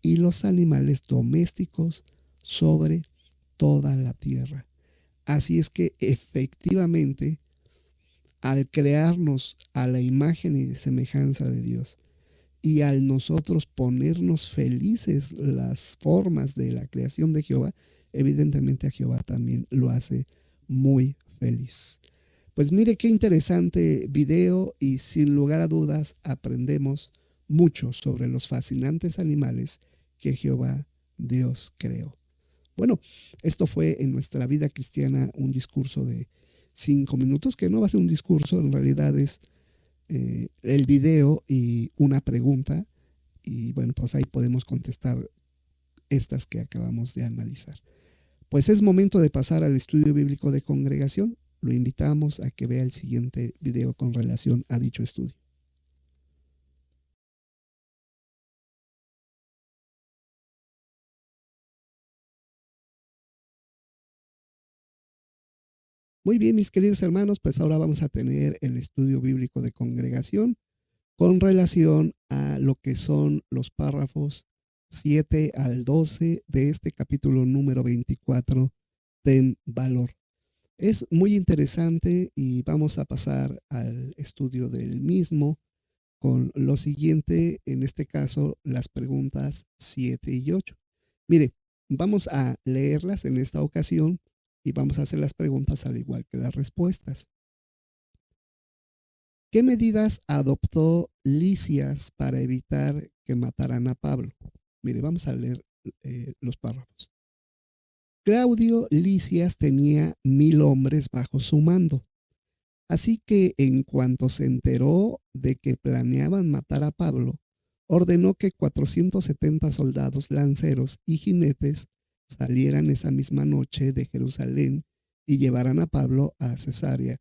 Speaker 1: y los animales domésticos sobre toda la tierra. Así es que efectivamente, al crearnos a la imagen y semejanza de Dios y al nosotros ponernos felices las formas de la creación de Jehová, evidentemente a Jehová también lo hace muy feliz. Pues mire qué interesante video y sin lugar a dudas aprendemos mucho sobre los fascinantes animales que Jehová Dios creó. Bueno, esto fue en nuestra vida cristiana un discurso de 5 minutos, que no va a ser un discurso, en realidad es el video y una pregunta. Y bueno, pues ahí podemos contestar estas que acabamos de analizar. Pues es momento de pasar al estudio bíblico de congregación. Lo invitamos a que vea el siguiente video con relación a dicho estudio. Muy bien, mis queridos hermanos, pues ahora vamos a tener el estudio bíblico de congregación con relación a lo que son los párrafos 7 al 12 de este capítulo número 24, Ten Valor. Es muy interesante y vamos a pasar al estudio del mismo con lo siguiente, en este caso, las preguntas 7 y 8. Mire, vamos a leerlas en esta ocasión y vamos a hacer las preguntas al igual que las respuestas. ¿Qué medidas adoptó Lisias para evitar que mataran a Pablo? Mire, vamos a leer los párrafos. Claudio Lisias tenía 1000 hombres bajo su mando. Así que en cuanto se enteró de que planeaban matar a Pablo, ordenó que 470 soldados lanceros y jinetes salieran esa misma noche de Jerusalén y llevaran a Pablo a Cesarea,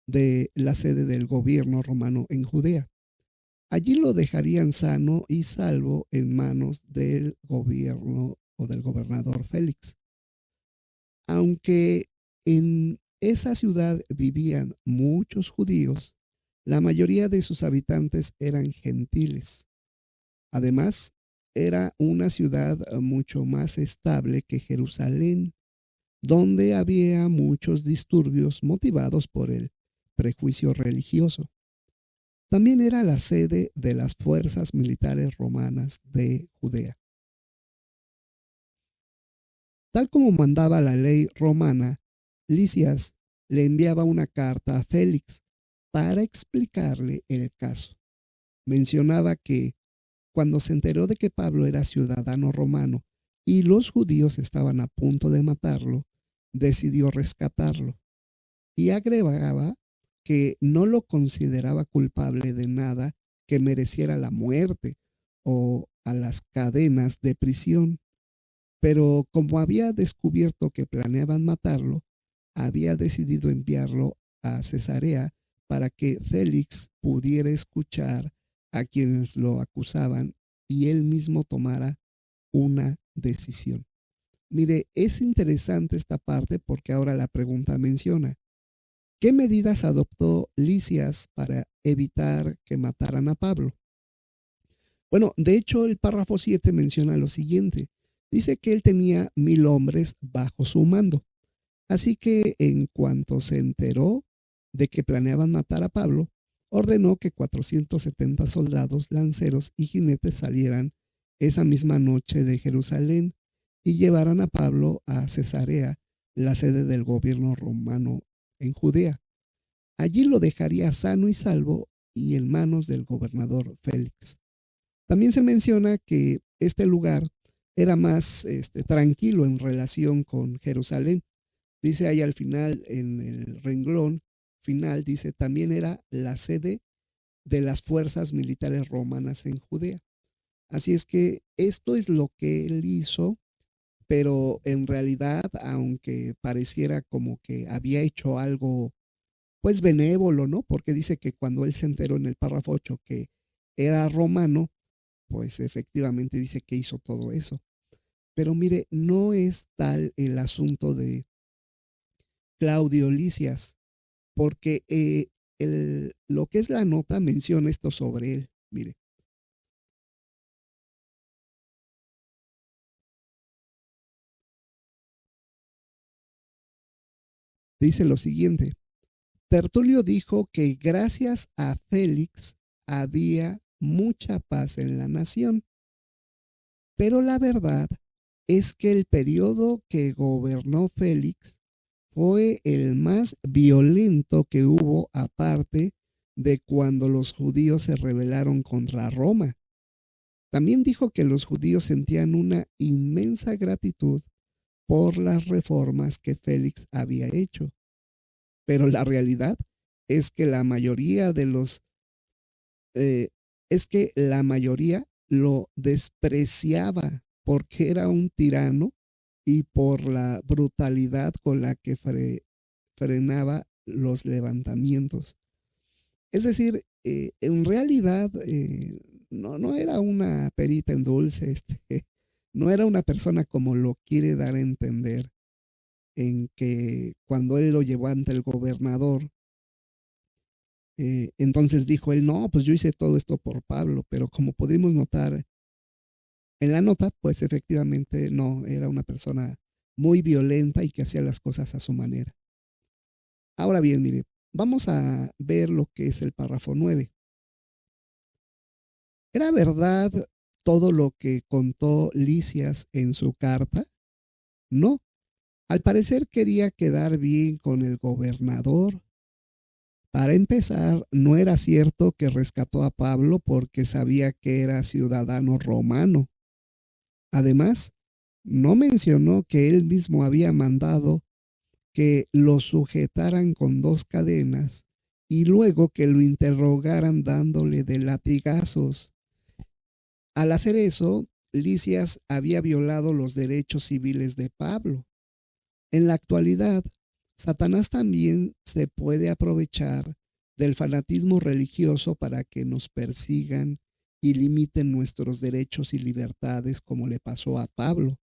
Speaker 1: de la sede del gobierno romano en Judea. Allí lo dejarían sano y salvo en manos del gobierno o del gobernador Félix. Aunque en esa ciudad vivían muchos judíos, la mayoría de sus habitantes eran gentiles. Además, era una ciudad mucho más estable que Jerusalén, donde había muchos disturbios motivados por el prejuicio religioso. También era la sede de las fuerzas militares romanas de Judea. Tal como mandaba la ley romana, Lisias le enviaba una carta a Félix para explicarle el caso. Mencionaba que cuando se enteró de que Pablo era ciudadano romano y los judíos estaban a punto de matarlo, decidió rescatarlo y agregaba que no lo consideraba culpable de nada que mereciera la muerte o a las cadenas de prisión. Pero como había descubierto que planeaban matarlo, había decidido enviarlo a Cesarea para que Félix pudiera escuchar a quienes lo acusaban y él mismo tomara una decisión. Mire, es interesante esta parte porque ahora la pregunta menciona, ¿qué medidas adoptó Lisias para evitar que mataran a Pablo? Bueno, de hecho el párrafo 7 menciona lo siguiente. Dice que él tenía 1000 hombres bajo su mando. Así que en cuanto se enteró de que planeaban matar a Pablo, ordenó que 470 soldados, lanceros y jinetes salieran esa misma noche de Jerusalén y llevaran a Pablo a Cesarea, la sede del gobierno romano en Judea. Allí lo dejaría sano y salvo y en manos del gobernador Félix. También se menciona que este lugar era más tranquilo en relación con Jerusalén. Dice ahí al final, en el renglón final, dice, también era la sede de las fuerzas militares romanas en Judea. Así es que esto es lo que él hizo, pero en realidad, aunque pareciera como que había hecho algo, pues benévolo, ¿no? Porque dice que cuando él se enteró en el párrafo 8 que era romano, pues efectivamente dice que hizo todo eso. Pero mire, no es tal el asunto de Claudio Lisias, porque lo que es la nota menciona esto sobre él. Mire, dice lo siguiente. Tertulio dijo que gracias a Félix había mucha paz en la nación, pero la verdad es que el periodo que gobernó Félix fue el más violento que hubo aparte de cuando los judíos se rebelaron contra Roma. También dijo que los judíos sentían una inmensa gratitud por las reformas que Félix había hecho, pero la realidad es que la mayoría de los es que la mayoría lo despreciaba porque era un tirano y por la brutalidad con la que frenaba los levantamientos. Es decir, en realidad no era una perita en dulce, no era una persona como lo quiere dar a entender, en que cuando él lo llevó ante el gobernador, entonces dijo él, no, pues yo hice todo esto por Pablo, pero como pudimos notar en la nota, pues efectivamente no, era una persona muy violenta y que hacía las cosas a su manera. Ahora bien, mire, vamos a ver lo que es el párrafo 9. ¿Era verdad todo lo que contó Lisias en su carta? No. Al parecer quería quedar bien con el gobernador, Para empezar, no era cierto que rescató a Pablo porque sabía que era ciudadano romano. Además, no mencionó que él mismo había mandado que lo sujetaran con 2 cadenas y luego que lo interrogaran dándole de latigazos. Al hacer eso, Lisias había violado los derechos civiles de Pablo. En la actualidad, Satanás también se puede aprovechar del fanatismo religioso para que nos persigan y limiten nuestros derechos y libertades como le pasó a Pablo.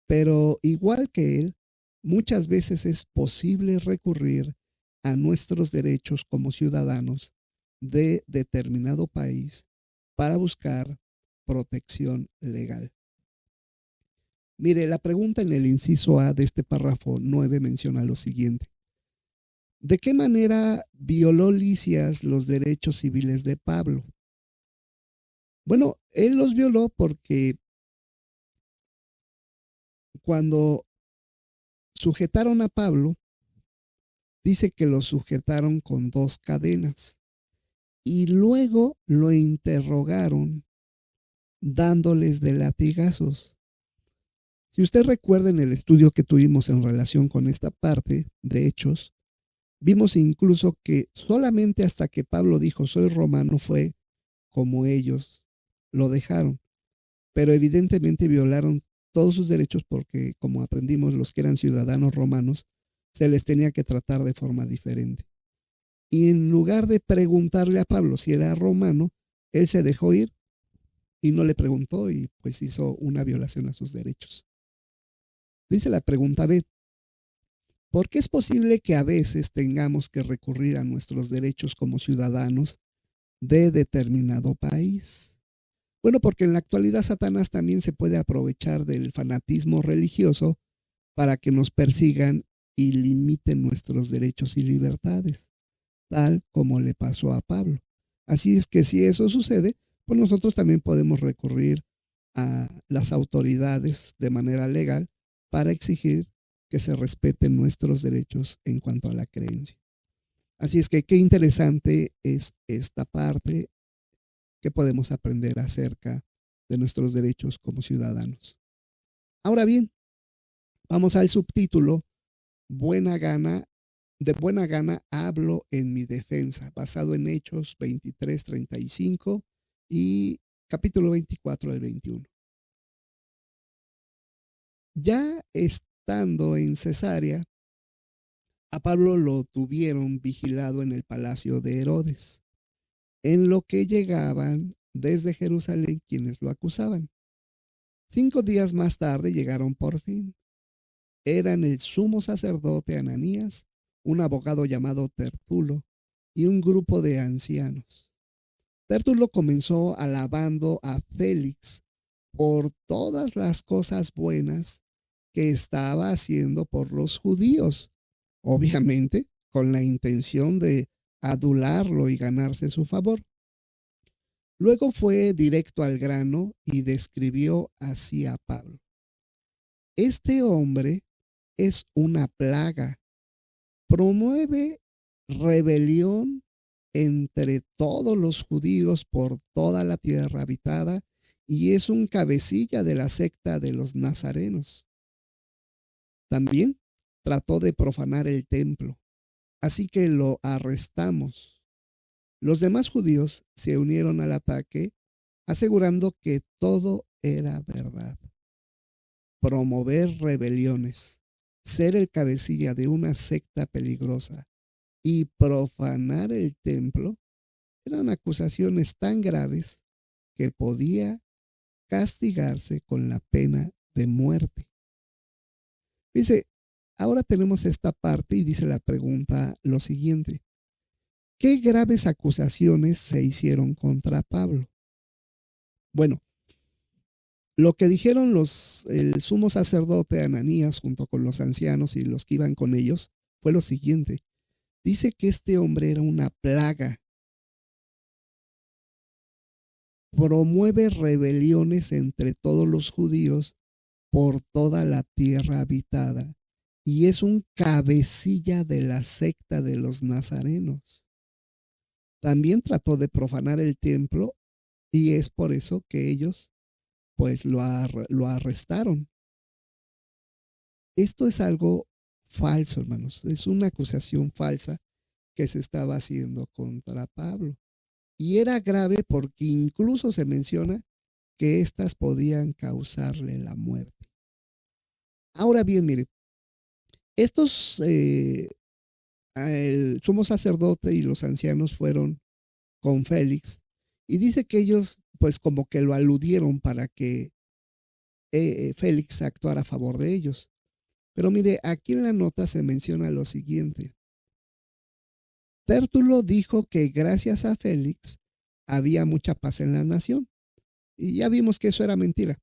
Speaker 1: Pero igual que él, muchas veces es posible recurrir a nuestros derechos como ciudadanos de determinado país para buscar protección legal. Mire, la pregunta en el inciso A de este párrafo 9 menciona lo siguiente. ¿De qué manera violó Lisias los derechos civiles de Pablo? Bueno, él los violó porque cuando sujetaron a Pablo, dice que lo sujetaron con 2 cadenas y luego lo interrogaron dándoles de latigazos. Si usted recuerda en el estudio que tuvimos en relación con esta parte de Hechos, vimos incluso que solamente hasta que Pablo dijo soy romano fue como ellos lo dejaron, pero evidentemente violaron todos sus derechos porque, como aprendimos, los que eran ciudadanos romanos se les tenía que tratar de forma diferente. Y en lugar de preguntarle a Pablo si era romano, él se dejó ir y no le preguntó y pues hizo una violación a sus derechos. Dice la pregunta B, ¿por qué es posible que a veces tengamos que recurrir a nuestros derechos como ciudadanos de determinado país? Bueno, porque en la actualidad Satanás también se puede aprovechar del fanatismo religioso para que nos persigan y limiten nuestros derechos y libertades, tal como le pasó a Pablo. Así es que si eso sucede, pues nosotros también podemos recurrir a las autoridades de manera legal para exigir que se respeten nuestros derechos en cuanto a la creencia. Así es que qué interesante es esta parte que podemos aprender acerca de nuestros derechos como ciudadanos. Ahora bien, vamos al subtítulo, buena gana, de buena gana hablo en mi defensa, basado en Hechos 23:35 y capítulo 24 al 21. Ya estando en Cesarea, a Pablo lo tuvieron vigilado en el palacio de Herodes, en lo que llegaban desde Jerusalén quienes lo acusaban. 5 días más tarde llegaron por fin. Eran el sumo sacerdote Ananías, un abogado llamado Tertulo y un grupo de ancianos. Tertulo comenzó alabando a Félix por todas las cosas buenas que estaba haciendo por los judíos, obviamente con la intención de adularlo y ganarse su favor. Luego fue directo al grano y describió así a Pablo. Este hombre es una plaga, promueve rebelión entre todos los judíos por toda la tierra habitada y es un cabecilla de la secta de los nazarenos. También trató de profanar el templo, así que lo arrestamos. Los demás judíos se unieron al ataque, asegurando que todo era verdad. Promover rebeliones, ser el cabecilla de una secta peligrosa y profanar el templo eran acusaciones tan graves que podía castigarse con la pena de muerte. Dice, ahora tenemos esta parte y dice la pregunta lo siguiente. ¿Qué graves acusaciones se hicieron contra Pablo? Bueno, lo que dijeron el sumo sacerdote Ananías junto con los ancianos y los que iban con ellos fue lo siguiente. Dice que este hombre era una plaga. Promueve rebeliones entre todos los judíos por toda la tierra habitada y es un cabecilla de la secta de los nazarenos. también trató de profanar el templo y es por eso que ellos pues lo arrestaron. Esto es algo falso, hermanos. Es una acusación falsa que se estaba haciendo contra Pablo. Y era grave porque incluso se menciona que éstas podían causarle la muerte. Ahora bien, mire, estos, el sumo sacerdote y los ancianos fueron con Félix y dice que ellos pues como que lo aludieron para que Félix actuara a favor de ellos. Pero mire, aquí en la nota se menciona lo siguiente. Tértulo dijo que gracias a Félix había mucha paz en la nación. Y ya vimos que eso era mentira.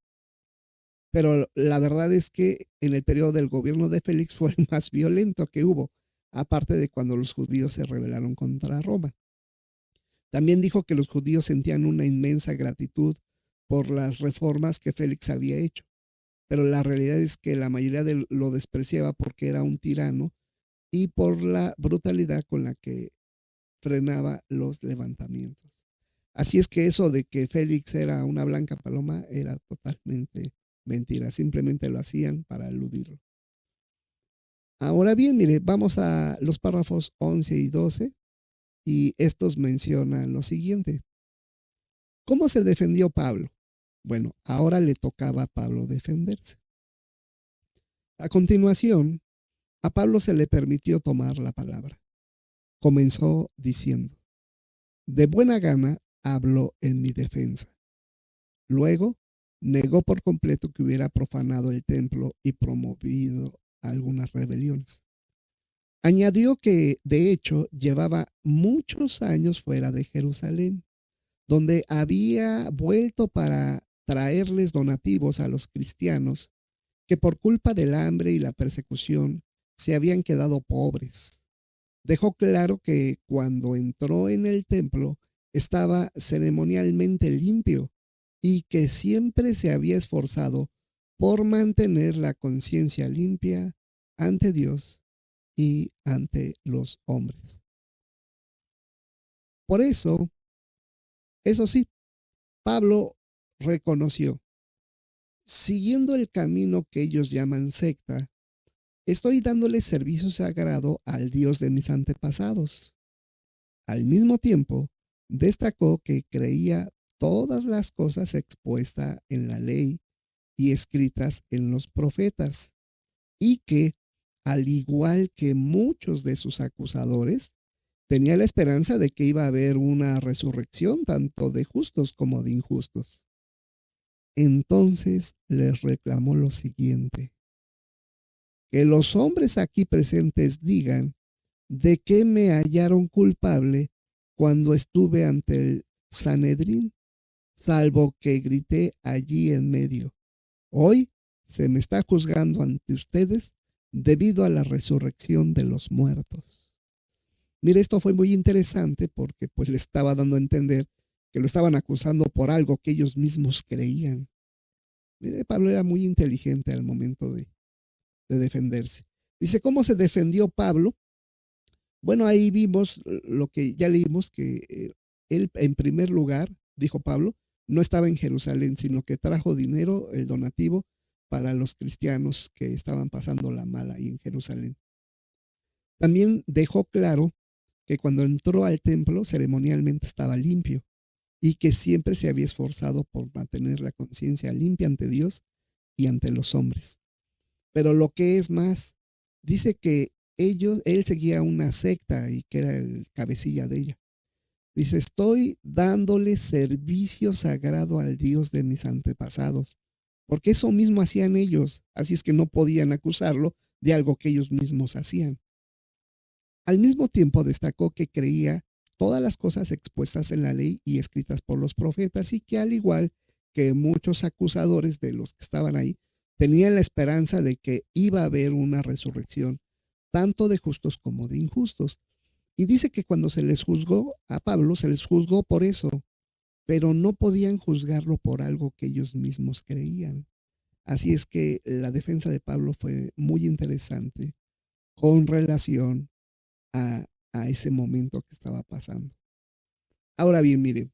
Speaker 1: Pero la verdad es que en el periodo del gobierno de Félix fue el más violento que hubo, aparte de cuando los judíos se rebelaron contra Roma. También dijo que los judíos sentían una inmensa gratitud por las reformas que Félix había hecho, pero la realidad es que la mayoría lo despreciaba porque era un tirano y por la brutalidad con la que frenaba los levantamientos. Así es que eso de que Félix era una blanca paloma era totalmente mentira, simplemente lo hacían para eludirlo. Ahora bien, mire, vamos a los párrafos 11 y 12 y estos mencionan lo siguiente. ¿Cómo se defendió Pablo? Bueno, ahora le tocaba a Pablo defenderse. A continuación, a Pablo se le permitió tomar la palabra. Comenzó diciendo, de buena gana habló en mi defensa. Luego, negó por completo que hubiera profanado el templo y promovido algunas rebeliones. Añadió que, de hecho, llevaba muchos años fuera de Jerusalén, donde había vuelto para traerles donativos a los cristianos que por culpa del hambre y la persecución se habían quedado pobres. Dejó claro que cuando entró en el templo estaba ceremonialmente limpio y que siempre se había esforzado por mantener la conciencia limpia ante Dios y ante los hombres. Por eso sí, Pablo reconoció, siguiendo el camino que ellos llaman secta, estoy dándole servicio sagrado al Dios de mis antepasados. Al mismo tiempo, destacó que creía todas las cosas expuestas en la ley y escritas en los profetas, y que, al igual que muchos de sus acusadores, tenía la esperanza de que iba a haber una resurrección tanto de justos como de injustos. Entonces les reclamó lo siguiente: que los hombres aquí presentes digan de qué me hallaron culpable cuando estuve ante el Sanedrín, salvo que grité allí en medio. Hoy se me está juzgando ante ustedes debido a la resurrección de los muertos. Mire, esto fue muy interesante porque pues le estaba dando a entender que lo estaban acusando por algo que ellos mismos creían. Mire, Pablo era muy inteligente al momento de defenderse. Dice, ¿cómo se defendió Pablo? Bueno, ahí vimos lo que ya leímos, que él en primer lugar, dijo Pablo, no estaba en Jerusalén, sino que trajo dinero, el donativo, para los cristianos que estaban pasando la mala ahí en Jerusalén. También dejó claro que cuando entró al templo ceremonialmente estaba limpio y que siempre se había esforzado por mantener la conciencia limpia ante Dios y ante los hombres. Pero lo que es más, dice que él seguía una secta y que era el cabecilla de ella. Dice, estoy dándole servicio sagrado al Dios de mis antepasados, porque eso mismo hacían ellos, así es que no podían acusarlo de algo que ellos mismos hacían. Al mismo tiempo destacó que creía todas las cosas expuestas en la ley y escritas por los profetas y que al igual que muchos acusadores de los que estaban ahí, tenían la esperanza de que iba a haber una resurrección, tanto de justos como de injustos. Y dice que cuando se les juzgó a Pablo, se les juzgó por eso, pero no podían juzgarlo por algo que ellos mismos creían. Así es que la defensa de Pablo fue muy interesante con relación a ese momento que estaba pasando. Ahora bien, mire,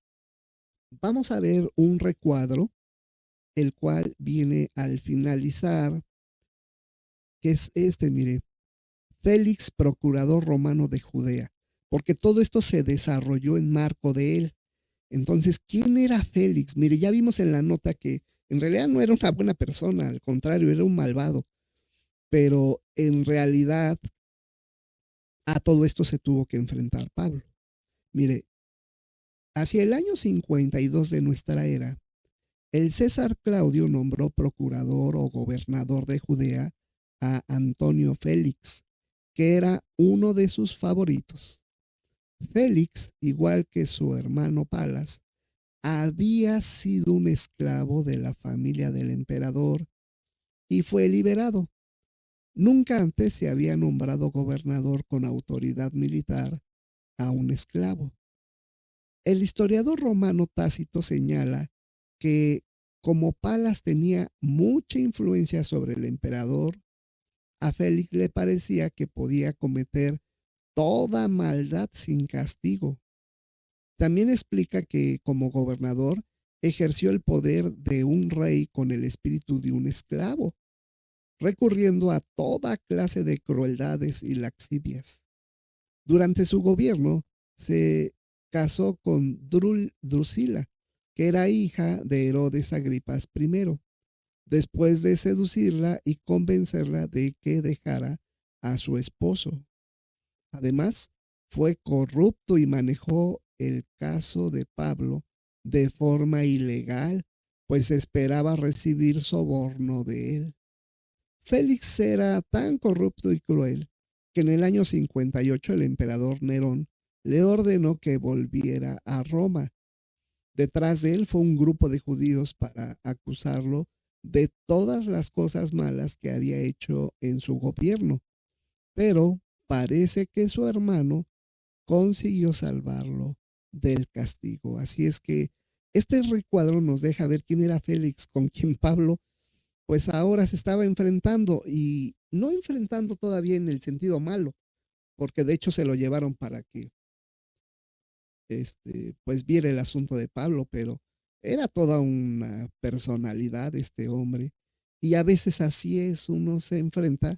Speaker 1: vamos a ver un recuadro, el cual viene al finalizar, que es este, mire, Félix, procurador romano de Judea, porque todo esto se desarrolló en marco de él. Entonces, ¿quién era Félix? Mire, ya vimos en la nota que en realidad no era una buena persona, al contrario, era un malvado, pero en realidad a todo esto se tuvo que enfrentar Pablo. Mire, hacia el año 52 de nuestra era, el César Claudio nombró procurador o gobernador de Judea a Antonio Félix, que era uno de sus favoritos. Félix, igual que su hermano Palas, había sido un esclavo de la familia del emperador y fue liberado. Nunca antes se había nombrado gobernador con autoridad militar a un esclavo. El historiador romano Tácito señala que como Palas tenía mucha influencia sobre el emperador, a Félix le parecía que podía cometer toda maldad sin castigo. También explica que como gobernador ejerció el poder de un rey con el espíritu de un esclavo, recurriendo a toda clase de crueldades y laxivias. Durante su gobierno se casó con Drusila, que era hija de Herodes Agripas I, después de seducirla y convencerla de que dejara a su esposo. Además, fue corrupto y manejó el caso de Pablo de forma ilegal, pues esperaba recibir soborno de él. Félix era tan corrupto y cruel que en el año 58 el emperador Nerón le ordenó que volviera a Roma. Detrás de él fue un grupo de judíos para acusarlo de todas las cosas malas que había hecho en su gobierno, pero parece que su hermano consiguió salvarlo del castigo. Así es que este recuadro nos deja ver quién era Félix, con quien Pablo pues ahora se estaba enfrentando y no enfrentando todavía en el sentido malo, porque de hecho se lo llevaron para que pues viera el asunto de Pablo, pero era toda una personalidad este hombre y a veces así es, uno se enfrenta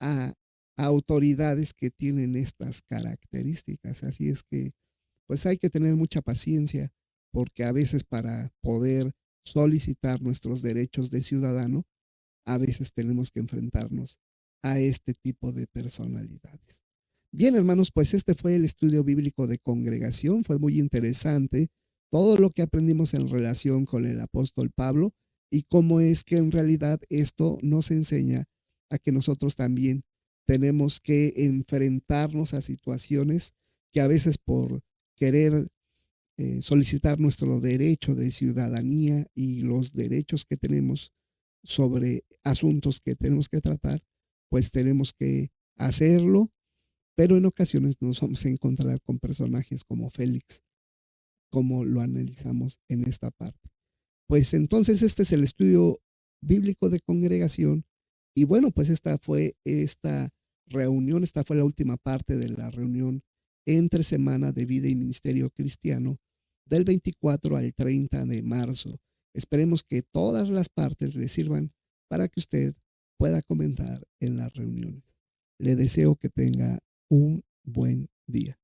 Speaker 1: a autoridades que tienen estas características, así es que pues hay que tener mucha paciencia porque a veces para poder solicitar nuestros derechos de ciudadano, a veces tenemos que enfrentarnos a este tipo de personalidades. Bien, hermanos, pues este fue el estudio bíblico de congregación. Fue muy interesante todo lo que aprendimos en relación con el apóstol Pablo y cómo es que en realidad esto nos enseña a que nosotros también tenemos que enfrentarnos a situaciones que a veces por querer solicitar nuestro derecho de ciudadanía y los derechos que tenemos sobre asuntos que tenemos que tratar, pues tenemos que hacerlo, pero en ocasiones nos vamos a encontrar con personajes como Félix, como lo analizamos en esta parte. Pues entonces este es el estudio bíblico de congregación y bueno, pues esta fue esta reunión, esta fue la última parte de la reunión entre Semana de Vida y Ministerio Cristiano del 24 al 30 de marzo. Esperemos que todas las partes le sirvan para que usted pueda comentar en las reuniones. Le deseo que tenga un buen día.